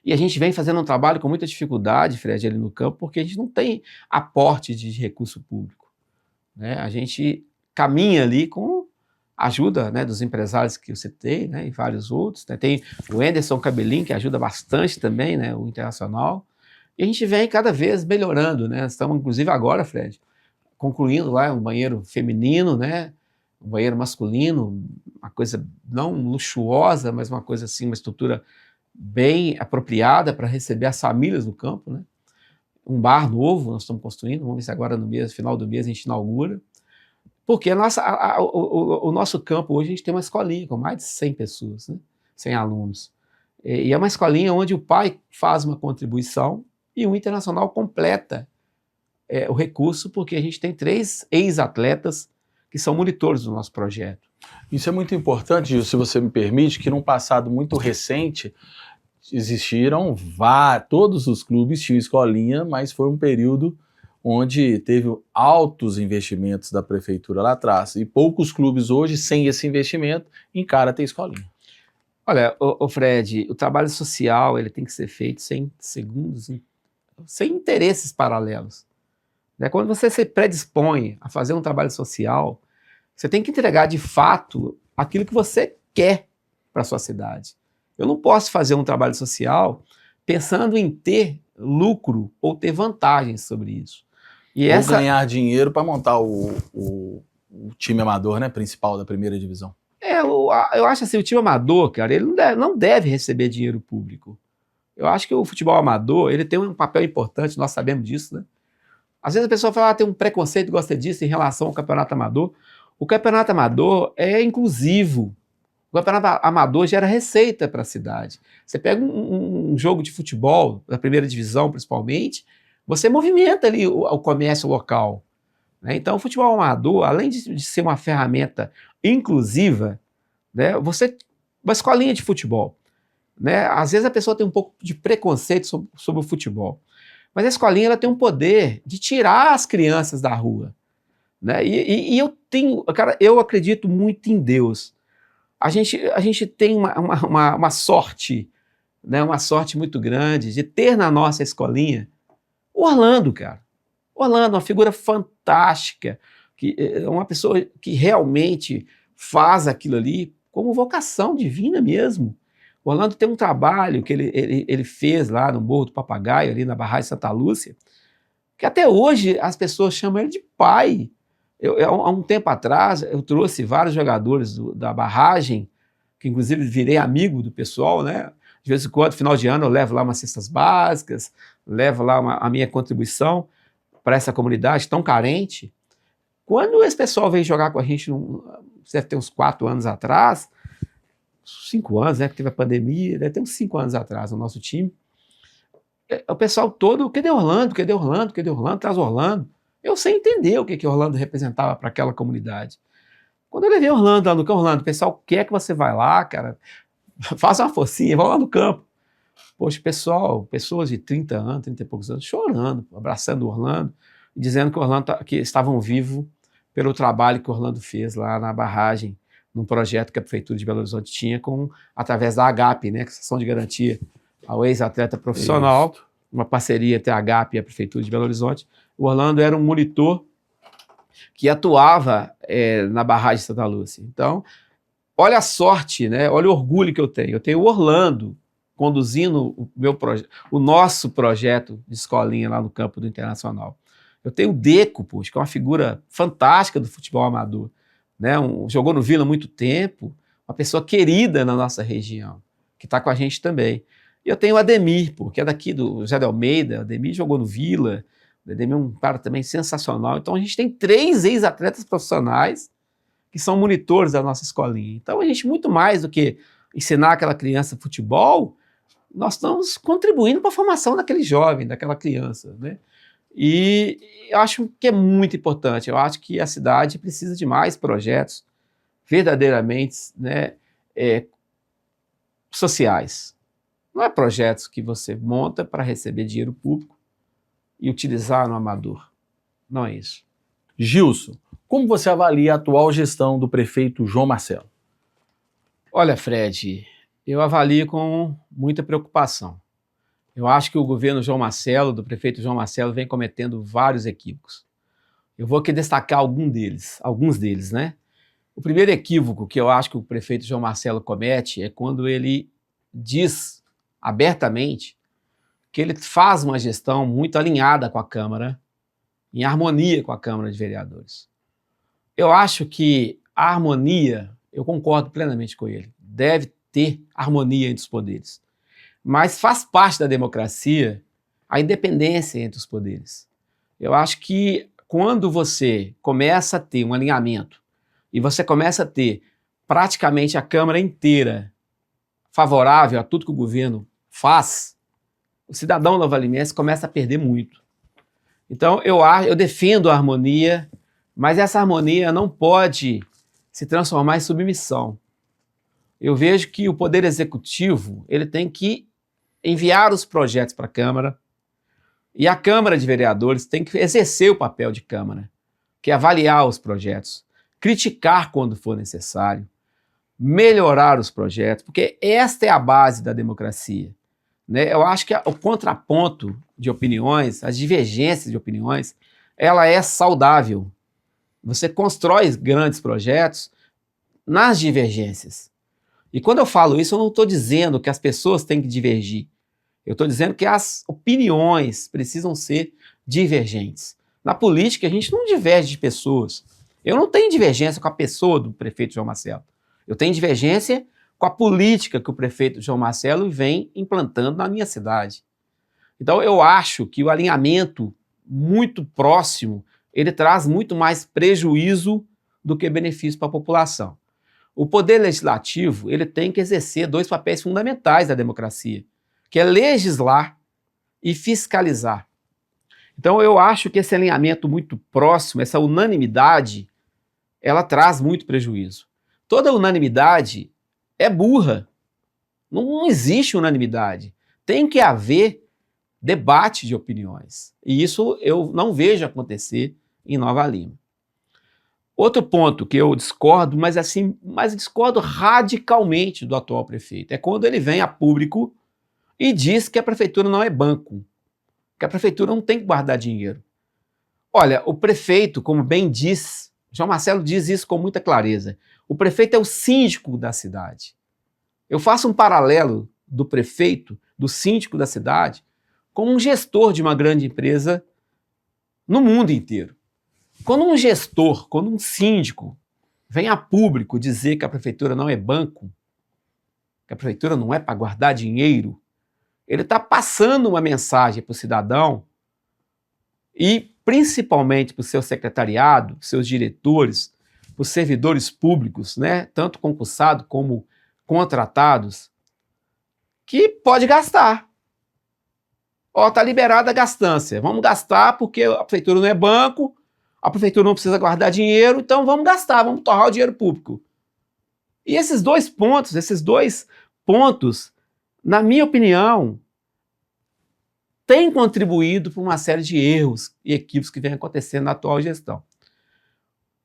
E a gente vem fazendo um trabalho com muita dificuldade, Fred, ali no campo, porque a gente não tem aporte de recurso público, né? A gente caminha ali com a ajuda, né, dos empresários que eu citei, né, e vários outros, né? Tem o Anderson Cabelin, que ajuda bastante também, né, o Internacional. E a gente vem cada vez melhorando, né? Estamos, inclusive, agora, Fred, concluindo lá um banheiro feminino, né? Um banheiro masculino, uma coisa não luxuosa, mas uma coisa assim, uma estrutura bem apropriada para receber as famílias do campo, né? Um bar novo nós estamos construindo, vamos ver se agora no final do mês a gente inaugura, porque o nosso campo hoje a gente tem uma escolinha com mais de 100 pessoas, né? 100 alunos, e é uma escolinha onde o pai faz uma contribuição e o Internacional completa o recurso, porque a gente tem 3 ex-atletas que são monitores do nosso projeto.
Isso é muito importante, Gil, se você me permite, que num passado muito recente existiram todos os clubes tinham escolinha, mas foi um período onde teve altos investimentos da prefeitura lá atrás, e poucos clubes hoje, sem esse investimento, encaram ter escolinha.
Olha, o Fred, o trabalho social ele tem que ser feito sem interesses paralelos. Né? Quando você se predispõe a fazer um trabalho social, você tem que entregar de fato aquilo que você quer para a sua cidade. Eu não posso fazer um trabalho social pensando em ter lucro ou ter vantagens sobre isso.
Ou ganhar dinheiro para montar o time amador, né, principal da primeira divisão.
Eu acho assim, o time amador, cara, ele não deve receber dinheiro público. Eu acho que o futebol amador, ele tem um papel importante, nós sabemos disso, né? Às vezes a pessoa fala, tem um preconceito, gosta disso em relação ao campeonato amador. O campeonato amador é inclusivo. O campeonato amador gera receita para a cidade. Você pega um jogo de futebol, da primeira divisão principalmente, você movimenta ali o comércio local, né? Então o futebol amador, além de ser uma ferramenta inclusiva, né, uma escolinha de futebol, né? Às vezes a pessoa tem um pouco de preconceito sobre o futebol. Mas a escolinha ela tem um poder de tirar as crianças da rua, né? E eu acredito muito em Deus. A gente tem uma sorte, né? Uma sorte muito grande de ter na nossa escolinha o Orlando, cara. Orlando, uma figura fantástica, que é uma pessoa que realmente faz aquilo ali como vocação divina mesmo. O Orlando tem um trabalho que ele fez lá no Morro do Papagaio, ali na Barragem Santa Lúcia, que até hoje as pessoas chamam ele de pai. Há um tempo atrás, eu trouxe vários jogadores da Barragem, que inclusive virei amigo do pessoal, né? De vez em quando, final de ano, eu levo lá umas cestas básicas, levo lá a minha contribuição para essa comunidade tão carente. Quando esse pessoal veio jogar com a gente, deve ter uns 4 anos atrás, 5 anos, né, que teve a pandemia, deve ter uns 5 anos atrás, o nosso time. O pessoal todo, cadê Orlando? Cadê Orlando? Cadê Orlando? Traz Orlando. Eu sem entender o que Orlando representava para aquela comunidade. Quando eu levei Orlando lá no campo, Orlando, o pessoal quer que você vá lá, cara, faça uma forcinha, vá lá no campo. Poxa, pessoal, pessoas de 30 anos, 30 e poucos anos, chorando, abraçando o Orlando, dizendo que o Orlando que estavam vivos pelo trabalho que o Orlando fez lá na barragem, num projeto que a Prefeitura de Belo Horizonte tinha através da AGAP, né, que é a Ação de Garantia ao Ex-Atleta Profissional, isso. Uma parceria entre a AGAP e a Prefeitura de Belo Horizonte. O Orlando era um monitor que atuava na barragem Santa Lúcia. Então, olha a sorte, né? Olha o orgulho que eu tenho. Eu tenho o Orlando conduzindo o nosso projeto de escolinha lá no campo do Internacional. Eu tenho o Deco, poxa, que é uma figura fantástica do futebol amador, né? Jogou no Vila há muito tempo, uma pessoa querida na nossa região, que está com a gente também. E eu tenho o Ademir, pô, que é daqui do José de Almeida. O Ademir jogou no Vila, o Ademir é um cara também sensacional. Então a gente tem 3 ex-atletas profissionais que são monitores da nossa escolinha. Então a gente, muito mais do que ensinar aquela criança futebol, nós estamos contribuindo para a formação daquele jovem, daquela criança, né? E eu acho que é muito importante. Eu acho que a cidade precisa de mais projetos verdadeiramente, né, sociais. Não é projetos que você monta para receber dinheiro público e utilizar no amador. Não é isso.
Gilson, como você avalia a atual gestão do prefeito João Marcelo?
Olha, Fred, eu avalio com muita preocupação. Eu acho que o governo João Marcelo, do prefeito João Marcelo, vem cometendo vários equívocos. Eu vou aqui destacar alguns deles, né? O primeiro equívoco que eu acho que o prefeito João Marcelo comete é quando ele diz abertamente que ele faz uma gestão muito alinhada com a Câmara, em harmonia com a Câmara de Vereadores. Eu acho que a harmonia, eu concordo plenamente com ele, deve ter harmonia entre os poderes. Mas faz parte da democracia a independência entre os poderes. Eu acho que quando você começa a ter um alinhamento e você começa a ter praticamente a Câmara inteira favorável a tudo que o governo faz, o cidadão novalimense começa a perder muito. Então, eu defendo a harmonia, mas essa harmonia não pode se transformar em submissão. Eu vejo que o Poder Executivo ele tem que enviar os projetos para a Câmara e a Câmara de Vereadores tem que exercer o papel de Câmara, que é avaliar os projetos, criticar quando for necessário, melhorar os projetos, porque esta é a base da democracia. Né? Eu acho que o contraponto de opiniões, as divergências de opiniões, ela é saudável. Você constrói grandes projetos nas divergências. E quando eu falo isso, eu não estou dizendo que as pessoas têm que divergir. Eu estou dizendo que as opiniões precisam ser divergentes. Na política, a gente não diverge de pessoas. Eu não tenho divergência com a pessoa do prefeito João Marcelo. Eu tenho divergência com a política que o prefeito João Marcelo vem implantando na minha cidade. Então, eu acho que o alinhamento muito próximo, ele traz muito mais prejuízo do que benefício para a população. O Poder Legislativo, ele tem que exercer 2 papéis fundamentais da democracia, que é legislar e fiscalizar. Então, eu acho que esse alinhamento muito próximo, essa unanimidade, ela traz muito prejuízo. Toda unanimidade é burra. Não existe unanimidade. Tem que haver debate de opiniões. E isso eu não vejo acontecer em Nova Lima. Outro ponto que eu discordo, mas discordo radicalmente do atual prefeito, é quando ele vem a público e diz que a prefeitura não é banco, que a prefeitura não tem que guardar dinheiro. Olha, o prefeito, como bem diz, João Marcelo diz isso com muita clareza, o prefeito é o síndico da cidade. Eu faço um paralelo do prefeito, do síndico da cidade, como um gestor de uma grande empresa no mundo inteiro. Quando um gestor, quando um síndico vem a público dizer que a prefeitura não é banco, que a prefeitura não é para guardar dinheiro, ele está passando uma mensagem para o cidadão e principalmente para o seu secretariado, para os seus diretores, para os servidores públicos, né, tanto concursados como contratados, que pode gastar. Ó, está liberada a gastância. Vamos gastar porque a prefeitura não é banco, a prefeitura não precisa guardar dinheiro, então vamos gastar, vamos torrar o dinheiro público. E esses dois pontos, na minha opinião, têm contribuído para uma série de erros e equívocos que vem acontecendo na atual gestão.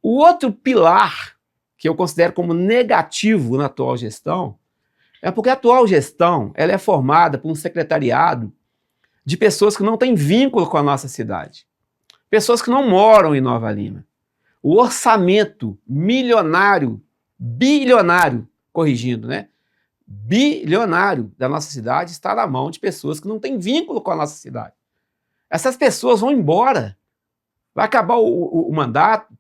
O outro pilar que eu considero como negativo na atual gestão é porque a atual gestão ela é formada por um secretariado de pessoas que não têm vínculo com a nossa cidade. Pessoas que não moram em Nova Lima. O orçamento milionário, bilionário, corrigindo, né, bilionário da nossa cidade está na mão de pessoas que não têm vínculo com a nossa cidade. Essas pessoas vão embora. Vai acabar o mandato,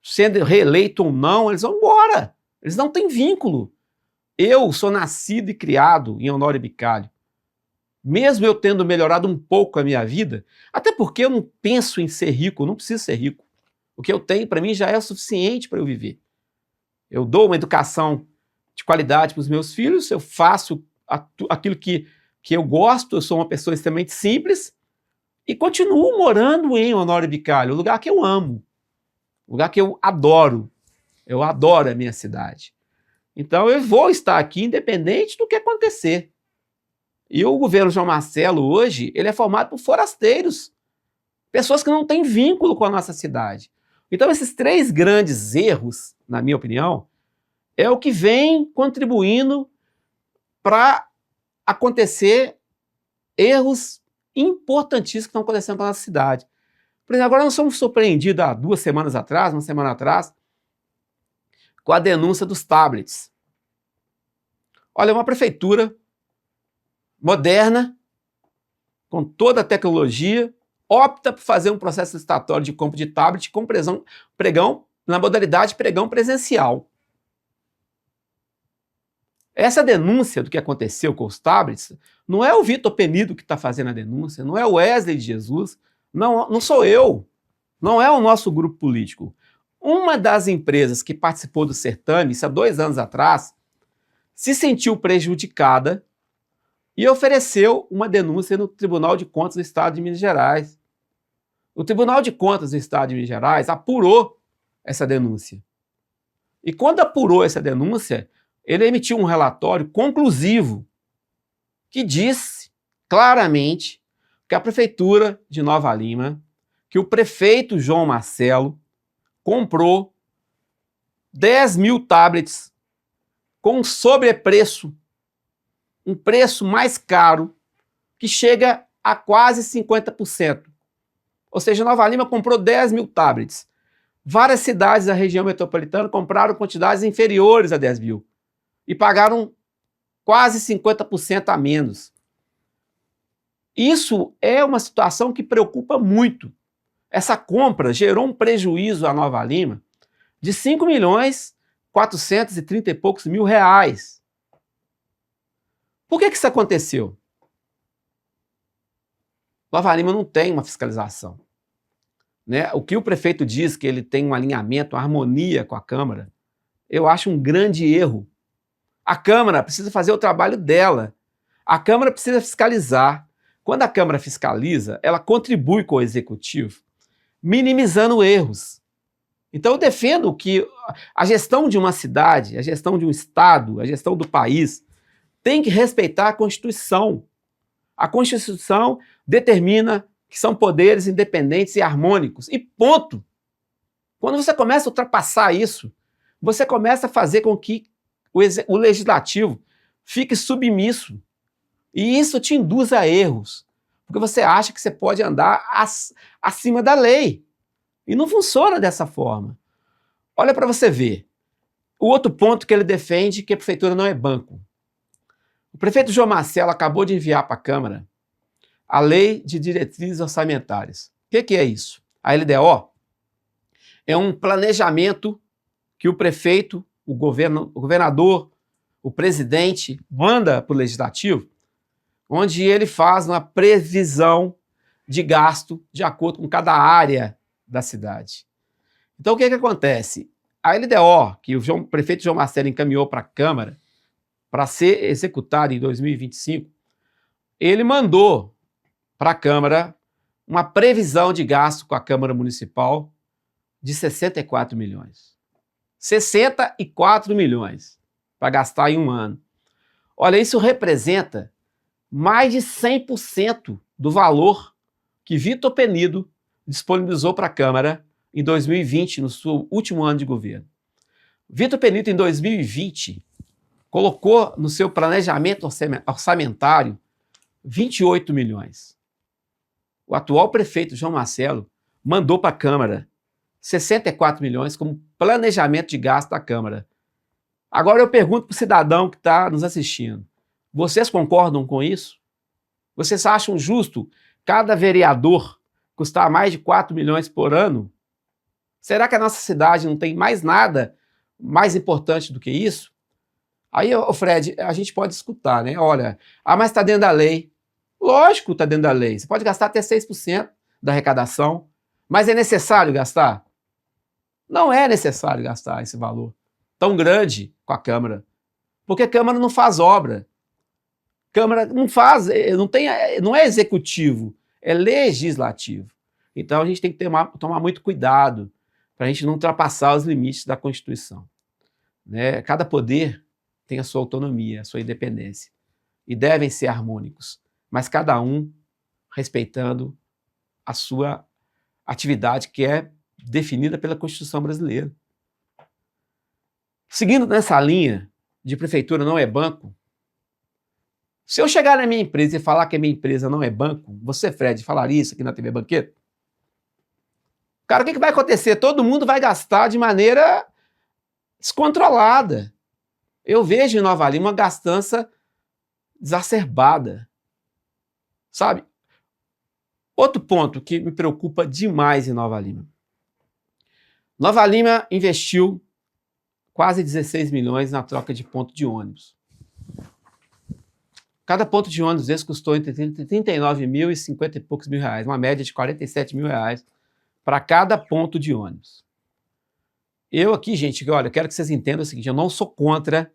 sendo reeleito ou não, eles vão embora. Eles não têm vínculo. Eu sou nascido e criado em Honório Bicalho. Mesmo eu tendo melhorado um pouco a minha vida, até porque eu não penso em ser rico, eu não preciso ser rico. O que eu tenho para mim já é o suficiente para eu viver. Eu dou uma educação de qualidade para os meus filhos, eu faço aquilo que eu gosto, eu sou uma pessoa extremamente simples e continuo morando em Honório Bicalho, um lugar que eu amo, um lugar que eu adoro a minha cidade. Então eu vou estar aqui independente do que acontecer. E o governo João Marcelo hoje, ele é formado por forasteiros, pessoas que não têm vínculo com a nossa cidade. Então esses 3 grandes erros, na minha opinião, é o que vem contribuindo para acontecer erros importantíssimos que estão acontecendo na nossa cidade. Por exemplo, agora nós somos surpreendidos há 2 semanas atrás, uma semana atrás, com a denúncia dos tablets. Olha, uma prefeitura moderna, com toda a tecnologia, opta por fazer um processo licitatório de compra de tablet com pregão, na modalidade pregão presencial. Essa denúncia do que aconteceu com os tablets, não é o Vitor Penido que está fazendo a denúncia, não é o Wesley de Jesus, não sou eu, não é o nosso grupo político. Uma das empresas que participou do certame, isso há 2 anos atrás, se sentiu prejudicada e ofereceu uma denúncia no Tribunal de Contas do Estado de Minas Gerais. O Tribunal de Contas do Estado de Minas Gerais apurou essa denúncia. E quando apurou essa denúncia, ele emitiu um relatório conclusivo que disse claramente que a Prefeitura de Nova Lima, que o prefeito João Marcelo comprou 10.000 tablets com sobrepreço, um preço mais caro, que chega a quase 50%. Ou seja, Nova Lima comprou 10.000 tablets. Várias cidades da região metropolitana compraram quantidades inferiores a 10.000 e pagaram quase 50% a menos. Isso é uma situação que preocupa muito. Essa compra gerou um prejuízo à Nova Lima de 5.430 e poucos mil reais. Por que isso aconteceu? Nova Lima não tem uma fiscalização. Né? O que o prefeito diz que ele tem um alinhamento, uma harmonia com a Câmara, eu acho um grande erro. A Câmara precisa fazer o trabalho dela. A Câmara precisa fiscalizar. Quando a Câmara fiscaliza, ela contribui com o Executivo, minimizando erros. Então eu defendo que a gestão de uma cidade, a gestão de um estado, a gestão do país, tem que respeitar a Constituição. A Constituição determina que são poderes independentes e harmônicos. E ponto. Quando você começa a ultrapassar isso, você começa a fazer com que o legislativo fique submisso. E isso te induz a erros. Porque você acha que você pode andar acima da lei. E não funciona dessa forma. Olha para você ver. O outro ponto que ele defende, que a prefeitura não é banco. O prefeito João Marcelo acabou de enviar para a Câmara a Lei de Diretrizes Orçamentárias. O que é isso? A LDO é um planejamento que o prefeito, o governador, o presidente manda para o legislativo, onde ele faz uma previsão de gasto de acordo com cada área da cidade. Então o que acontece? A LDO, que o prefeito João Marcelo encaminhou para a Câmara, para ser executada em 2025, ele mandou para a Câmara uma previsão de gasto com a Câmara Municipal de 64 milhões. 64 milhões para gastar em um ano. Olha, isso representa mais de 100% do valor que Vitor Penido disponibilizou para a Câmara em 2020, no seu último ano de governo. Vitor Penido, em 2020, colocou no seu planejamento orçamentário 28 milhões. O atual prefeito João Marcelo mandou para a Câmara 64 milhões como planejamento de gasto da Câmara. Agora eu pergunto para o cidadão que está nos assistindo, vocês concordam com isso? Vocês acham justo cada vereador custar mais de 4 milhões por ano? Será que a nossa cidade não tem mais nada mais importante do que isso? Aí, Fred, a gente pode escutar, né? Olha, mas está dentro da lei. Lógico que está dentro da lei. Você pode gastar até 6% da arrecadação, mas é necessário gastar? Não é necessário gastar esse valor tão grande com a Câmara, porque a Câmara não faz obra. Câmara não faz, não é executivo, é legislativo. Então a gente tem que tomar muito cuidado para a gente não ultrapassar os limites da Constituição. Né? Cada poder tem a sua autonomia, a sua independência, e devem ser harmônicos, mas cada um respeitando a sua atividade que é definida pela Constituição brasileira. Seguindo nessa linha de prefeitura não é banco, se eu chegar na minha empresa e falar que a minha empresa não é banco, você, Fred, falaria isso aqui na TV Banquete? Cara, o que vai acontecer? Todo mundo vai gastar de maneira descontrolada. Eu vejo em Nova Lima uma gastança exacerbada. Sabe? Outro ponto que me preocupa demais em Nova Lima. Nova Lima investiu quase 16 milhões na troca de ponto de ônibus. Cada ponto de ônibus desse custou entre 39 mil e 50 e poucos mil reais, uma média de 47 mil reais para cada ponto de ônibus. Eu aqui, gente, olha, eu quero que vocês entendam o seguinte, eu não sou contra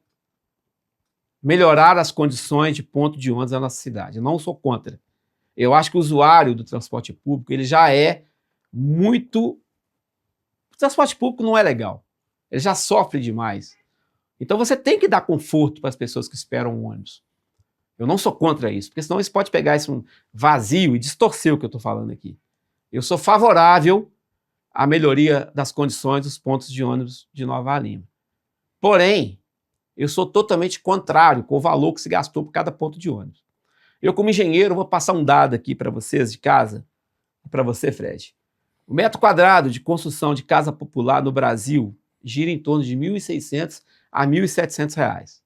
melhorar as condições de ponto de ônibus na nossa cidade, eu não sou contra. Eu acho que o usuário do transporte público, ele já é muito... O transporte público não é legal, ele já sofre demais. Então você tem que dar conforto para as pessoas que esperam um ônibus. Eu não sou contra isso, porque senão isso pode pegar esse vazio e distorcer o que eu estou falando aqui. Eu sou favorável à melhoria das condições dos pontos de ônibus de Nova Lima. Porém, eu sou totalmente contrário com o valor que se gastou por cada ponto de ônibus. Eu, como engenheiro, vou passar um dado aqui para vocês de casa, para você, Fred. O metro quadrado de construção de casa popular no Brasil gira em torno de R$ 1.600 a R$ 1.700.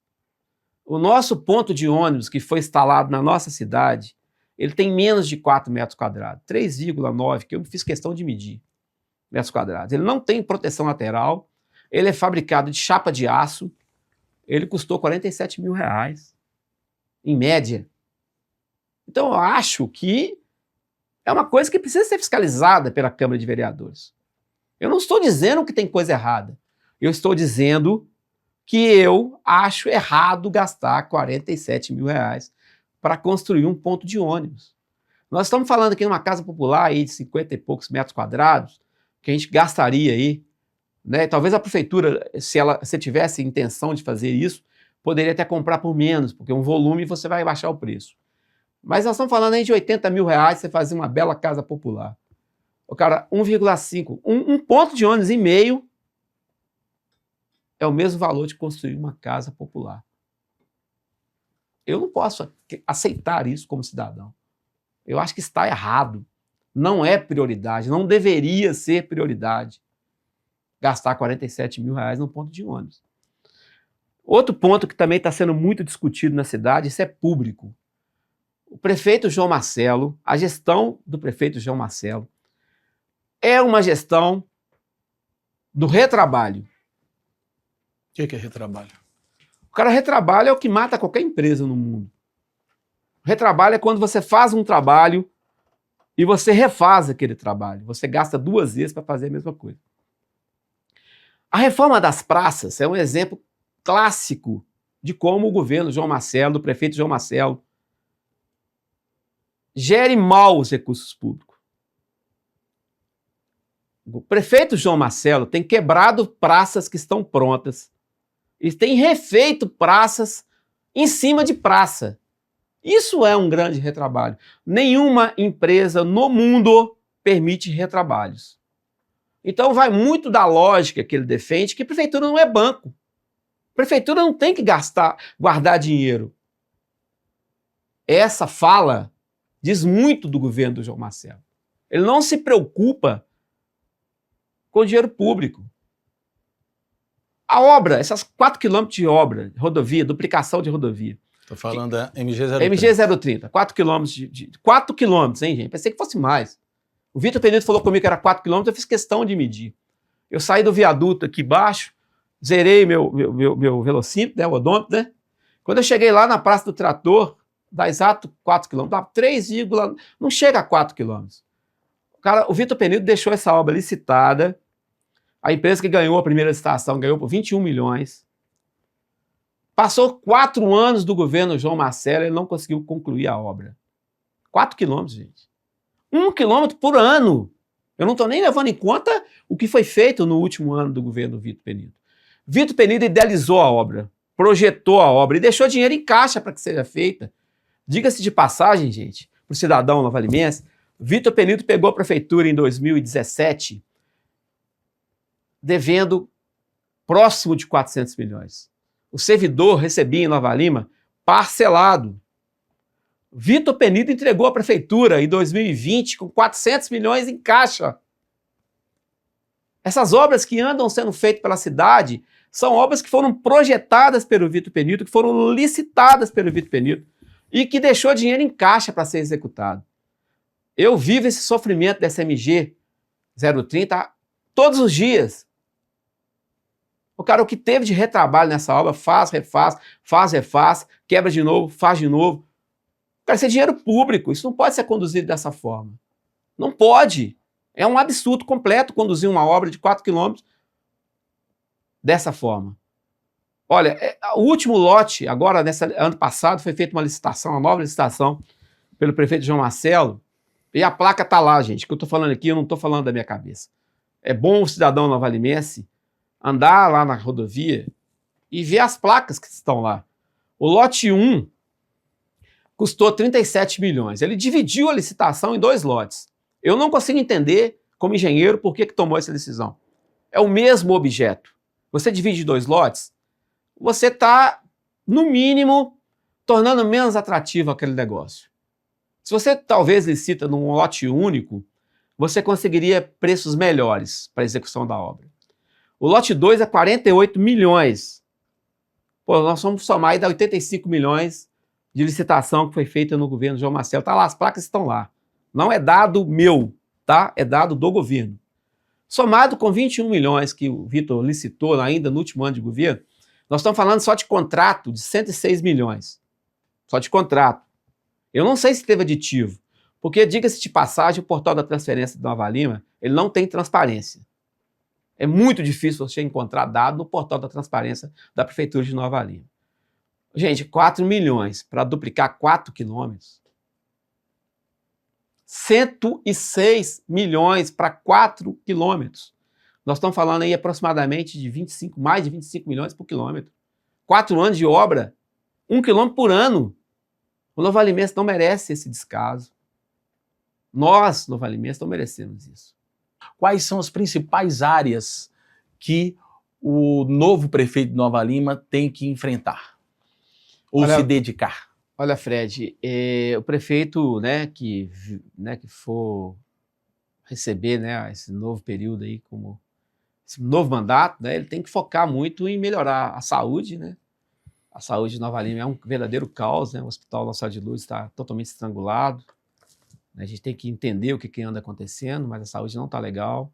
O nosso ponto de ônibus que foi instalado na nossa cidade, ele tem menos de 4 metros quadrados, 3,9, que eu fiz questão de medir, metros quadrados. Ele não tem proteção lateral, ele é fabricado de chapa de aço, ele custou 47 mil reais, em média. Então eu acho que é uma coisa que precisa ser fiscalizada pela Câmara de Vereadores. Eu não estou dizendo que tem coisa errada, eu estou dizendo que eu acho errado gastar 47 mil reais para construir um ponto de ônibus. Nós estamos falando aqui de uma casa popular aí de 50 e poucos metros quadrados, que a gente gastaria aí, né? Talvez a prefeitura, se tivesse intenção de fazer isso, poderia até comprar por menos, porque um volume você vai baixar o preço. Mas nós estamos falando aí de 80 mil reais você fazer uma bela casa popular. O cara, 1,5, um ponto de ônibus e meio é o mesmo valor de construir uma casa popular. Eu não posso aceitar isso como cidadão. Eu acho que está errado. Não é prioridade, não deveria ser prioridade gastar 47 mil reais num ponto de ônibus. Outro ponto que também está sendo muito discutido na cidade, isso é público. O prefeito João Marcelo, a gestão do prefeito João Marcelo, é uma gestão do retrabalho.
O que é retrabalho?
O cara retrabalho é o que mata qualquer empresa no mundo. Retrabalho é quando você faz um trabalho e você refaz aquele trabalho. Você gasta 2 vezes para fazer a mesma coisa. A reforma das praças é um exemplo clássico de como o governo João Marcelo, do prefeito João Marcelo, gere mal os recursos públicos. O prefeito João Marcelo tem quebrado praças que estão prontas e tem refeito praças em cima de praça. Isso é um grande retrabalho. Nenhuma empresa no mundo permite retrabalhos. Então vai muito da lógica que ele defende, que a prefeitura não é banco. A prefeitura não tem que guardar dinheiro. Essa fala diz muito do governo do João Marcelo. Ele não se preocupa com o dinheiro público. A obra, essas 4 quilômetros de obra, rodovia, duplicação de rodovia.
Tô falando da MG-030.
MG-030, 4 quilômetros 4 quilômetros, hein, gente? Pensei que fosse mais. O Vitor Penedo falou comigo que era 4 quilômetros, eu fiz questão de medir. Eu saí do viaduto aqui embaixo, zerei meu velocímetro, né, o odômetro, né? Quando eu cheguei lá na Praça do Trator, dá exato 4 quilômetros, dá 3, não chega a 4 quilômetros. O Vitor Penedo deixou essa obra licitada, a empresa que ganhou a primeira licitação ganhou por 21 milhões. Passou 4 anos do governo João Marcelo e ele não conseguiu concluir a obra. 4 quilômetros, gente. 1 quilômetro por ano. Eu não estou nem levando em conta o que foi feito no último ano do governo Vitor Penedo. Vitor Penedo idealizou a obra, projetou a obra e deixou dinheiro em caixa para que seja feita. Diga-se de passagem, gente, para o cidadão novalimense, Vitor Penedo pegou a prefeitura em 2017 devendo próximo de 400 milhões. O servidor recebia em Nova Lima parcelado. Vitor Penedo entregou a prefeitura em 2020 com 400 milhões em caixa. Essas obras que andam sendo feitas pela cidade são obras que foram projetadas pelo Vitor Penedo, que foram licitadas pelo Vitor Penedo e que deixou dinheiro em caixa para ser executado. Eu vivo esse sofrimento dessa MG 030 todos os dias. O cara, o que teve de retrabalho nessa obra, faz, refaz, quebra de novo, faz de novo. Cara, isso é dinheiro público, isso não pode ser conduzido dessa forma. Não pode. É um absurdo completo conduzir uma obra de 4 quilômetros dessa forma. Olha, o último lote, agora, ano passado, foi feita uma licitação, uma nova licitação, pelo prefeito João Marcelo, e a placa está lá, gente, que eu estou falando aqui, eu não estou falando da minha cabeça. É bom o cidadão novalimense andar lá na rodovia e ver as placas que estão lá. O lote 1 custou 37 milhões. Ele dividiu a licitação em 2 lotes. Eu não consigo entender, como engenheiro, por que tomou essa decisão. É o mesmo objeto. Você divide 2 lotes, você está, no mínimo, tornando menos atrativo aquele negócio. Se você talvez licita num lote único, você conseguiria preços melhores para a execução da obra. O lote 2 é 48 milhões. Pô, nós vamos somar ainda 85 milhões de licitação que foi feita no governo João Marcelo. Tá lá, as placas estão lá. Não é dado meu, tá? É dado do governo. Somado com 21 milhões que o Vitor licitou ainda no último ano de governo, nós estamos falando só de contrato de 106 milhões. Só de contrato. Eu não sei se teve aditivo, porque, diga-se de passagem, o portal da transferência de Nova Lima, ele não tem transparência. É muito difícil você encontrar dado no portal da transparência da Prefeitura de Nova Lima. Gente, 4 milhões para duplicar 4 quilômetros. 106 milhões para 4 quilômetros. Nós estamos falando aí aproximadamente de mais de 25 milhões por quilômetro. 4 anos de obra, 1 quilômetro por ano. O novalimense não merece esse descaso. Nós, novalimenses, não merecemos isso.
Quais são as principais áreas que o novo prefeito de Nova Lima tem que enfrentar? Ou se dedicar?
Olha, Fred, o prefeito, que for receber, esse novo período aí, como esse novo mandato, ele tem que focar muito em melhorar a saúde, A saúde de Nova Lima é um verdadeiro caos, O Hospital Nossa Senhora de Luz está totalmente estrangulado. A gente tem que entender o que anda acontecendo, mas a saúde não está legal.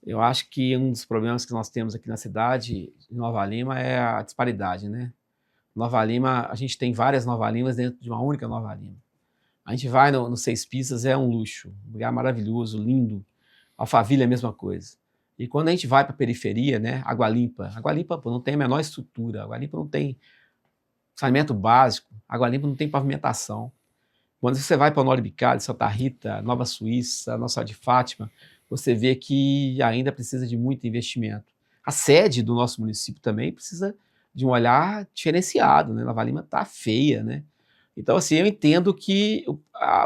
Eu acho que um dos problemas que nós temos aqui na cidade de Nova Lima é a disparidade, Nova Lima, a gente tem várias Nova Limas dentro de uma única Nova Lima. A gente vai no Seis Pistas, é um luxo, um lugar maravilhoso, lindo. Alphaville é a mesma coisa. E quando a gente vai para a periferia, Água Limpa não tem a menor estrutura, Água Limpa não tem saneamento básico, Água Limpa não tem pavimentação. Quando você vai para o Honório Bicalho, Santa Rita, Nova Suíça, Nossa Senhora de Fátima, você vê que ainda precisa de muito investimento. A sede do nosso município também precisa de um olhar diferenciado, Nova Lima está feia, Então, assim, eu entendo que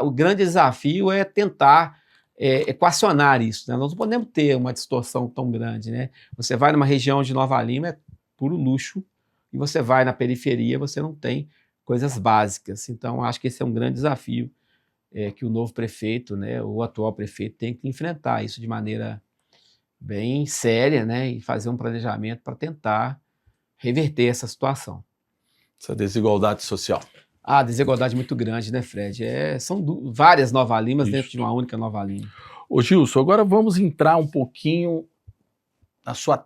o grande desafio é tentar equacionar isso, Nós não podemos ter uma distorção tão grande, Você vai numa região de Nova Lima, é puro luxo, e você vai na periferia, você não tem coisas básicas. Então, acho que esse é um grande desafio que o novo prefeito, o atual prefeito, tem que enfrentar isso de maneira bem séria, né, e fazer um planejamento para tentar reverter essa situação.
Essa desigualdade social.
A desigualdade é muito grande, né, Fred? São várias Nova Limas dentro de
Isso.
uma única Nova Lima.
Ô Gilson, agora vamos entrar um pouquinho na sua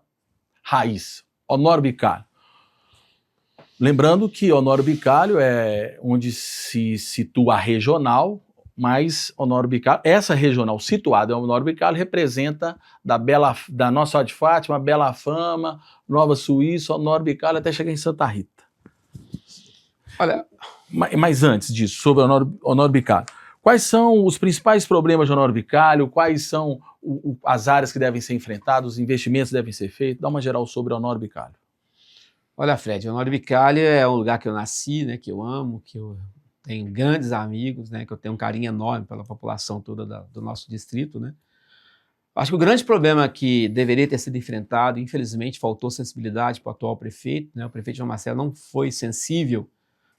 raiz, Honório Bicalho. Lembrando que Honório Bicalho é onde se situa a regional, mas Honório Bicalho, essa regional situada em Honório Bicalho, representa da Nossa Senhora de Fátima, Bela Fama, Nova Suíça, Honório Bicalho, até chegar em Santa Rita.
Olha,
mas antes disso, sobre Honório Bicalho, quais são os principais problemas de Honório Bicalho? Quais são as áreas que devem ser enfrentadas, os investimentos que devem ser feitos? Dá uma geral sobre Honório Bicalho.
olha, Fred, Honório Bicalho é um lugar que eu nasci, né, que eu amo, que eu tenho grandes amigos, né, que eu tenho um carinho enorme pela população toda do nosso distrito, né. Acho que o grande problema que deveria ter sido enfrentado, infelizmente faltou sensibilidade para o atual prefeito, né, o prefeito João Marcelo não foi sensível,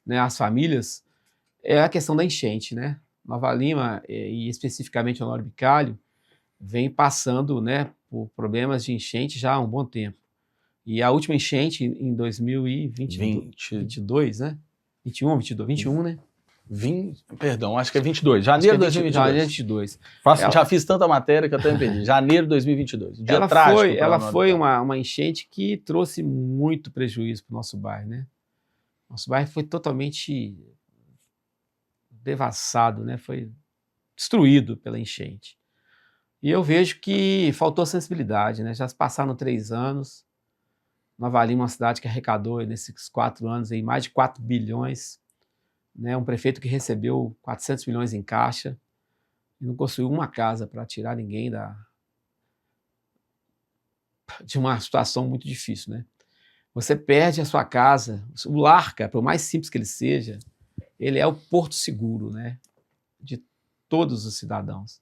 né, às famílias, é a questão da enchente, né. Nova Lima, e especificamente Honório Bicalho, vem passando, né, por problemas de enchente já há um bom tempo. E a última enchente em 2022, né? 21, 22, 21, né?
Perdão, acho que é 22. Janeiro de 2022.
Janeiro de 2022.
Já fiz tanta matéria que eu até me perdi. Janeiro de 2022. Dia
Ela
trágico.
foi uma enchente que trouxe muito prejuízo para o nosso bairro, né? Nosso bairro foi totalmente devassado, né? Foi destruído pela enchente. E eu vejo que faltou sensibilidade, né? Já se passaram 3 anos. Nova Lima é uma cidade que arrecadou nesses 4 anos aí, mais de 4 bilhões, né? Um prefeito que recebeu 400 milhões em caixa e não construiu uma casa para tirar ninguém de uma situação muito difícil, né? Você perde a sua casa, o lar, cara, por mais simples que ele seja, ele é o porto seguro, né, de todos os cidadãos.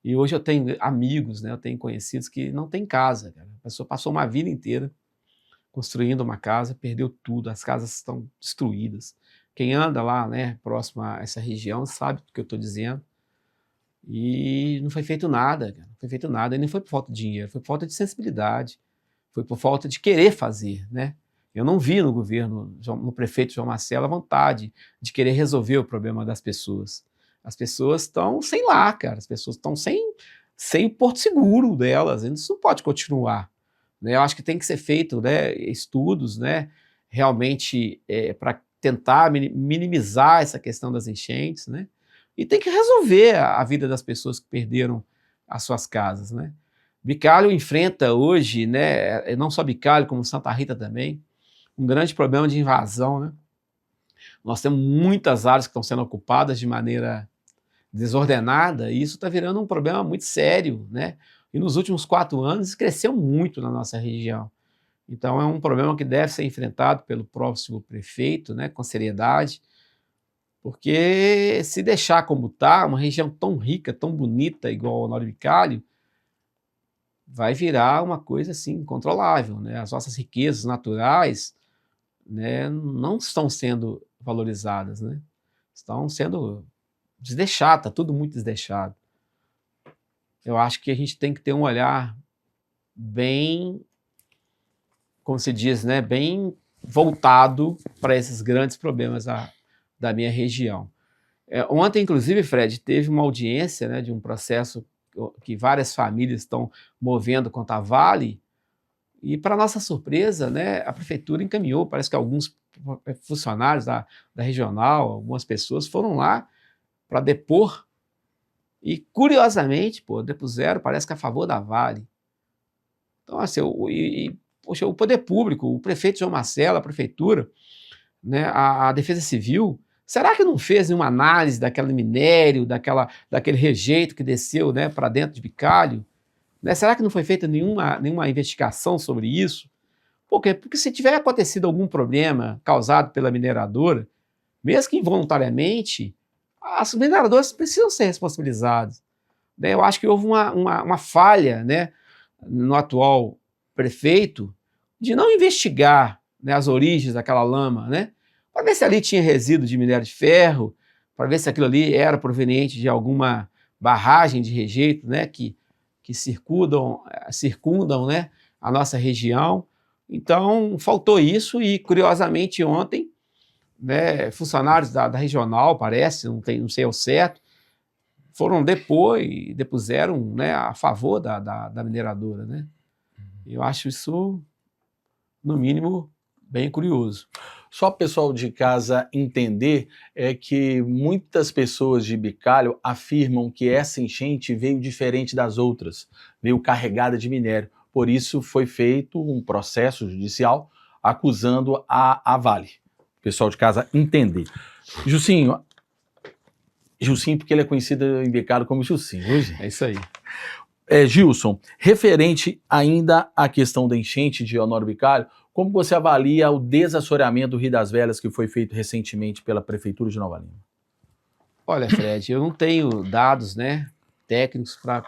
E hoje eu tenho amigos, né, eu tenho conhecidos que não têm casa, cara. A pessoa passou uma vida inteira construindo uma casa, perdeu tudo, as casas estão destruídas. Quem anda lá, né, próximo a essa região, sabe do que eu estou dizendo. E não foi feito nada, cara. Não foi feito nada. E não foi por falta de dinheiro, foi por falta de sensibilidade, foi por falta de querer fazer, né? Eu não vi no governo, no prefeito João Marcelo, a vontade de querer resolver o problema das pessoas. As pessoas estão sem lá, cara. As pessoas estão sem o porto seguro delas. Isso não pode continuar. Né? Eu acho que tem que ser feito, né, estudos, né, realmente para tentar minimizar essa questão das enchentes, né? E tem que resolver a vida das pessoas que perderam as suas casas, né? Bicalho enfrenta hoje, né, não só Bicalho, como Santa Rita também, um grande problema de invasão, né? Nós temos muitas áreas que estão sendo ocupadas de maneira desordenada e isso está virando um problema muito sério, né? E nos últimos 4 anos cresceu muito na nossa região. Então é um problema que deve ser enfrentado pelo próximo prefeito, né, com seriedade, porque se deixar como está, uma região tão rica, tão bonita, igual Honório Bicalho, vai virar uma coisa assim incontrolável, né? As nossas riquezas naturais, né, não estão sendo valorizadas, né? Estão sendo desleixadas, está tudo muito desleixado. Eu acho que a gente tem que ter um olhar bem, como se diz, né, bem voltado para esses grandes problemas da minha região. Ontem, inclusive, Fred, teve uma audiência, né, de um processo que várias famílias estão movendo contra a Vale, e, para nossa surpresa, né, a prefeitura encaminhou, parece que alguns funcionários da regional, algumas pessoas foram lá para depor, e curiosamente, depuseram, parece que a favor da Vale. Então, assim, poxa, o poder público, o prefeito João Marcelo, a prefeitura, né, a Defesa Civil, será que não fez nenhuma análise daquele minério, daquele rejeito que desceu, né, para dentro de Bicalho? Né? Será que não foi feita nenhuma investigação sobre isso? Por quê? Porque se tiver acontecido algum problema causado pela mineradora, mesmo que involuntariamente, as mineradoras precisam ser responsabilizadas. Né? Eu acho que houve uma falha, né, no atual prefeito de não investigar, né, as origens daquela lama, né, para ver se ali tinha resíduo de minério de ferro, para ver se aquilo ali era proveniente de alguma barragem de rejeito, né, que circundam circundam, né, a nossa região. Então, faltou isso e, curiosamente, ontem, né, funcionários da regional, parece, não sei ao certo, foram depuseram, né, a favor da mineradora, né? Eu acho isso, no mínimo, bem curioso.
Só o pessoal de casa entender é que muitas pessoas de Bicalho afirmam que essa enchente veio diferente das outras, veio carregada de minério. Por isso foi feito um processo judicial acusando a Vale. O pessoal de casa entender. Jucinho porque ele é conhecido em Bicalho como Jucinho. Hoje.
É isso aí.
Gilson, referente ainda à questão da enchente de Honório Bicalho, como você avalia o desassoreamento do Rio das Velhas que foi feito recentemente pela Prefeitura de Nova Lima?
Olha, Fred, eu não tenho dados, né, técnicos para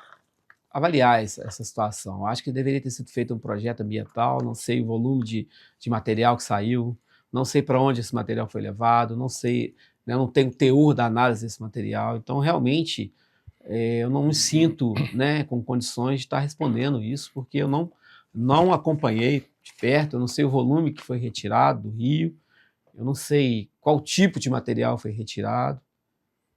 avaliar essa situação. Eu acho que deveria ter sido feito um projeto ambiental, não sei o volume de material que saiu, não sei para onde esse material foi levado, não sei, né, não tenho teor da análise desse material. Então, realmente, eu não me sinto, né, com condições de estar respondendo isso, porque eu não acompanhei de perto, eu não sei o volume que foi retirado do rio, eu não sei qual tipo de material foi retirado.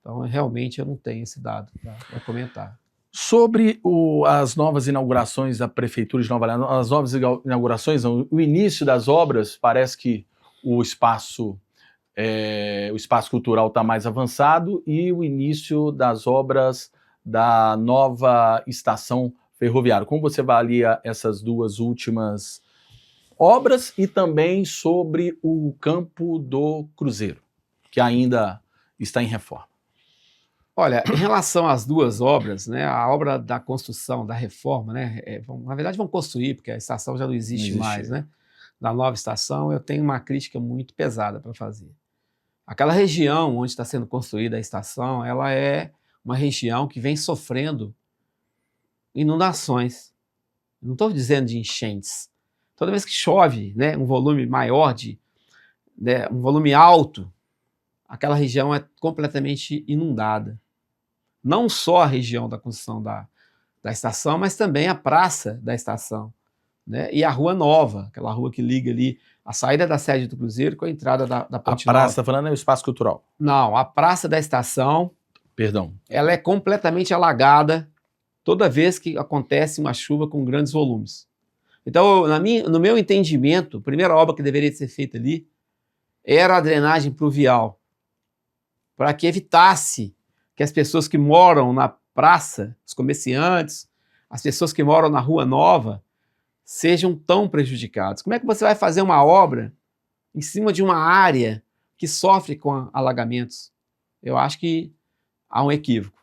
Então, realmente, eu não tenho esse dado para comentar.
Sobre as novas inaugurações da Prefeitura de Nova Lima, as novas inaugurações, o início das obras, parece que o espaço cultural está mais avançado e o início das obras da nova estação ferroviária. Como você avalia essas duas últimas obras e também sobre o campo do Cruzeiro, que ainda está em reforma?
Olha, em relação às duas obras, né, a obra da construção, da reforma, né, na verdade vão construir, porque a estação já não existe mais, né, da nova estação, eu tenho uma crítica muito pesada para fazer. Aquela região onde está sendo construída a estação, ela é uma região que vem sofrendo inundações. Não estou dizendo de enchentes. Toda vez que chove, né, um volume maior, né, um volume alto, aquela região é completamente inundada. Não só a região da construção da estação, mas também a praça da estação, né, e a Rua Nova, aquela rua que liga ali a saída da sede do Cruzeiro com a entrada da Ponte Nova.
A praça, está falando, é o espaço cultural?
Não, a praça da estação,
perdão,
ela é completamente alagada toda vez que acontece uma chuva com grandes volumes. Então, no meu entendimento, a primeira obra que deveria ser feita ali era a drenagem pluvial, para que evitasse que as pessoas que moram na praça, os comerciantes, as pessoas que moram na Rua Nova, sejam tão prejudicados. Como é que você vai fazer uma obra em cima de uma área que sofre com alagamentos? Eu acho que há um equívoco.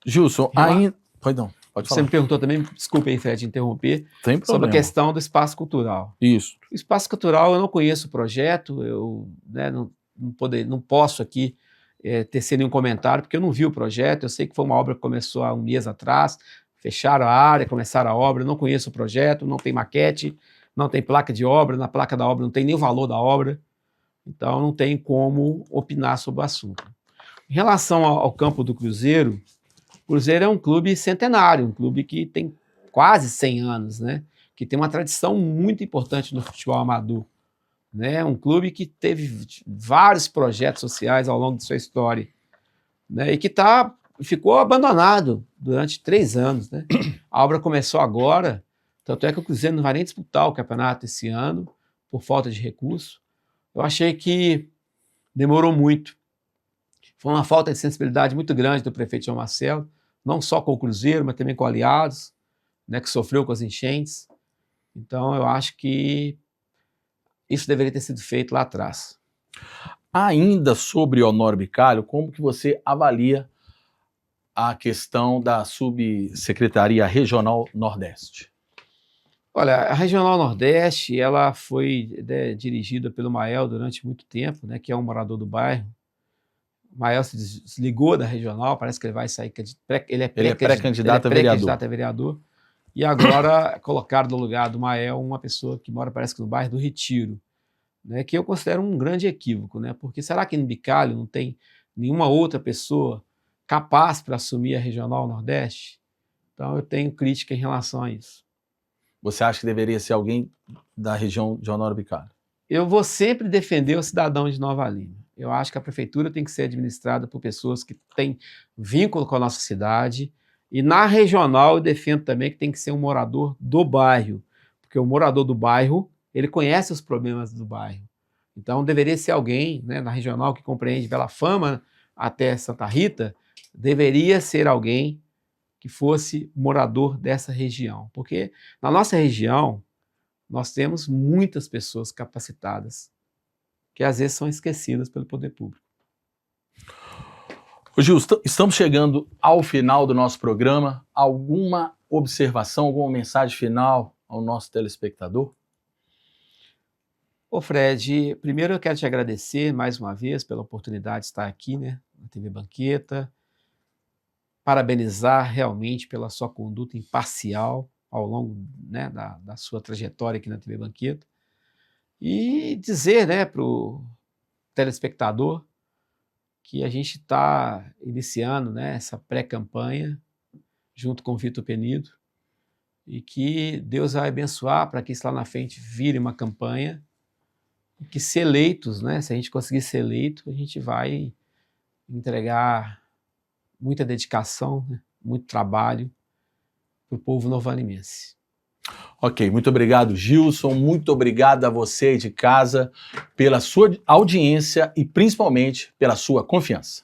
Gilson, ainda... Pode falar.
Você me perguntou também, desculpe aí, Fred, interromper, sobre a questão do espaço cultural.
Isso.
O espaço cultural, eu não conheço o projeto, eu, né, não posso aqui tecer nenhum comentário, porque eu não vi o projeto, eu sei que foi uma obra que começou há um mês atrás, fecharam a área, começaram a obra, eu não conheço o projeto, não tem maquete, não tem placa de obra, na placa da obra não tem nem o valor da obra, então não tem como opinar sobre o assunto. Em relação ao campo do Cruzeiro, o Cruzeiro é um clube centenário, um clube que tem quase 100 anos, né? Que tem uma tradição muito importante no futebol amador, né? Um clube que teve vários projetos sociais ao longo de sua história, né? E que ficou abandonado durante 3 anos, né? A obra começou agora, tanto é que o Cruzeiro não vai nem disputar o campeonato esse ano, por falta de recurso. Eu achei que demorou muito. Foi uma falta de sensibilidade muito grande do prefeito João Marcelo, não só com o Cruzeiro, mas também com aliados, né, que sofreu com as enchentes. Então, eu acho que isso deveria ter sido feito lá atrás.
Ainda sobre Honório Bicalho, como que você avalia a questão da Subsecretaria Regional Nordeste?
Olha, a Regional Nordeste, ela foi dirigida pelo Mael durante muito tempo, né, que é um morador do bairro. O Mael se desligou da regional, parece que ele vai sair, ele é pré-candidato a vereador, e agora colocaram no lugar do Mael uma pessoa que mora, parece que no bairro do Retiro, né, que eu considero um grande equívoco, né, porque será que no Bicalho não tem nenhuma outra pessoa capaz para assumir a Regional Nordeste? Então eu tenho crítica em relação a isso.
Você acha que deveria ser alguém da região de Honório Bicardo?
Eu vou sempre defender o cidadão de Nova Lima. Eu acho que a prefeitura tem que ser administrada por pessoas que têm vínculo com a nossa cidade. E na regional eu defendo também que tem que ser um morador do bairro, porque o morador do bairro, ele conhece os problemas do bairro. Então deveria ser alguém, né, na regional que compreende Bela Fama até Santa Rita, deveria ser alguém que fosse morador dessa região. Porque na nossa região nós temos muitas pessoas capacitadas que às vezes são esquecidas pelo poder público.
Ô Gil, estamos chegando ao final do nosso programa. Alguma observação, alguma mensagem final ao nosso telespectador?
Ô Fred, primeiro eu quero te agradecer mais uma vez pela oportunidade de estar aqui, né, na TV Banqueta, parabenizar realmente pela sua conduta imparcial ao longo, né, da sua trajetória aqui na TV Banqueta, e dizer, né, para o telespectador que a gente está iniciando, né, essa pré-campanha junto com o Vitor Penido e que Deus vai abençoar para que isso lá na frente vire uma campanha e que ser eleitos, né, se a gente conseguir ser eleito, a gente vai entregar muita dedicação, né, muito trabalho para o povo novalimense.
Ok, muito obrigado, Gilson. Muito obrigado a você de casa pela sua audiência e principalmente pela sua confiança.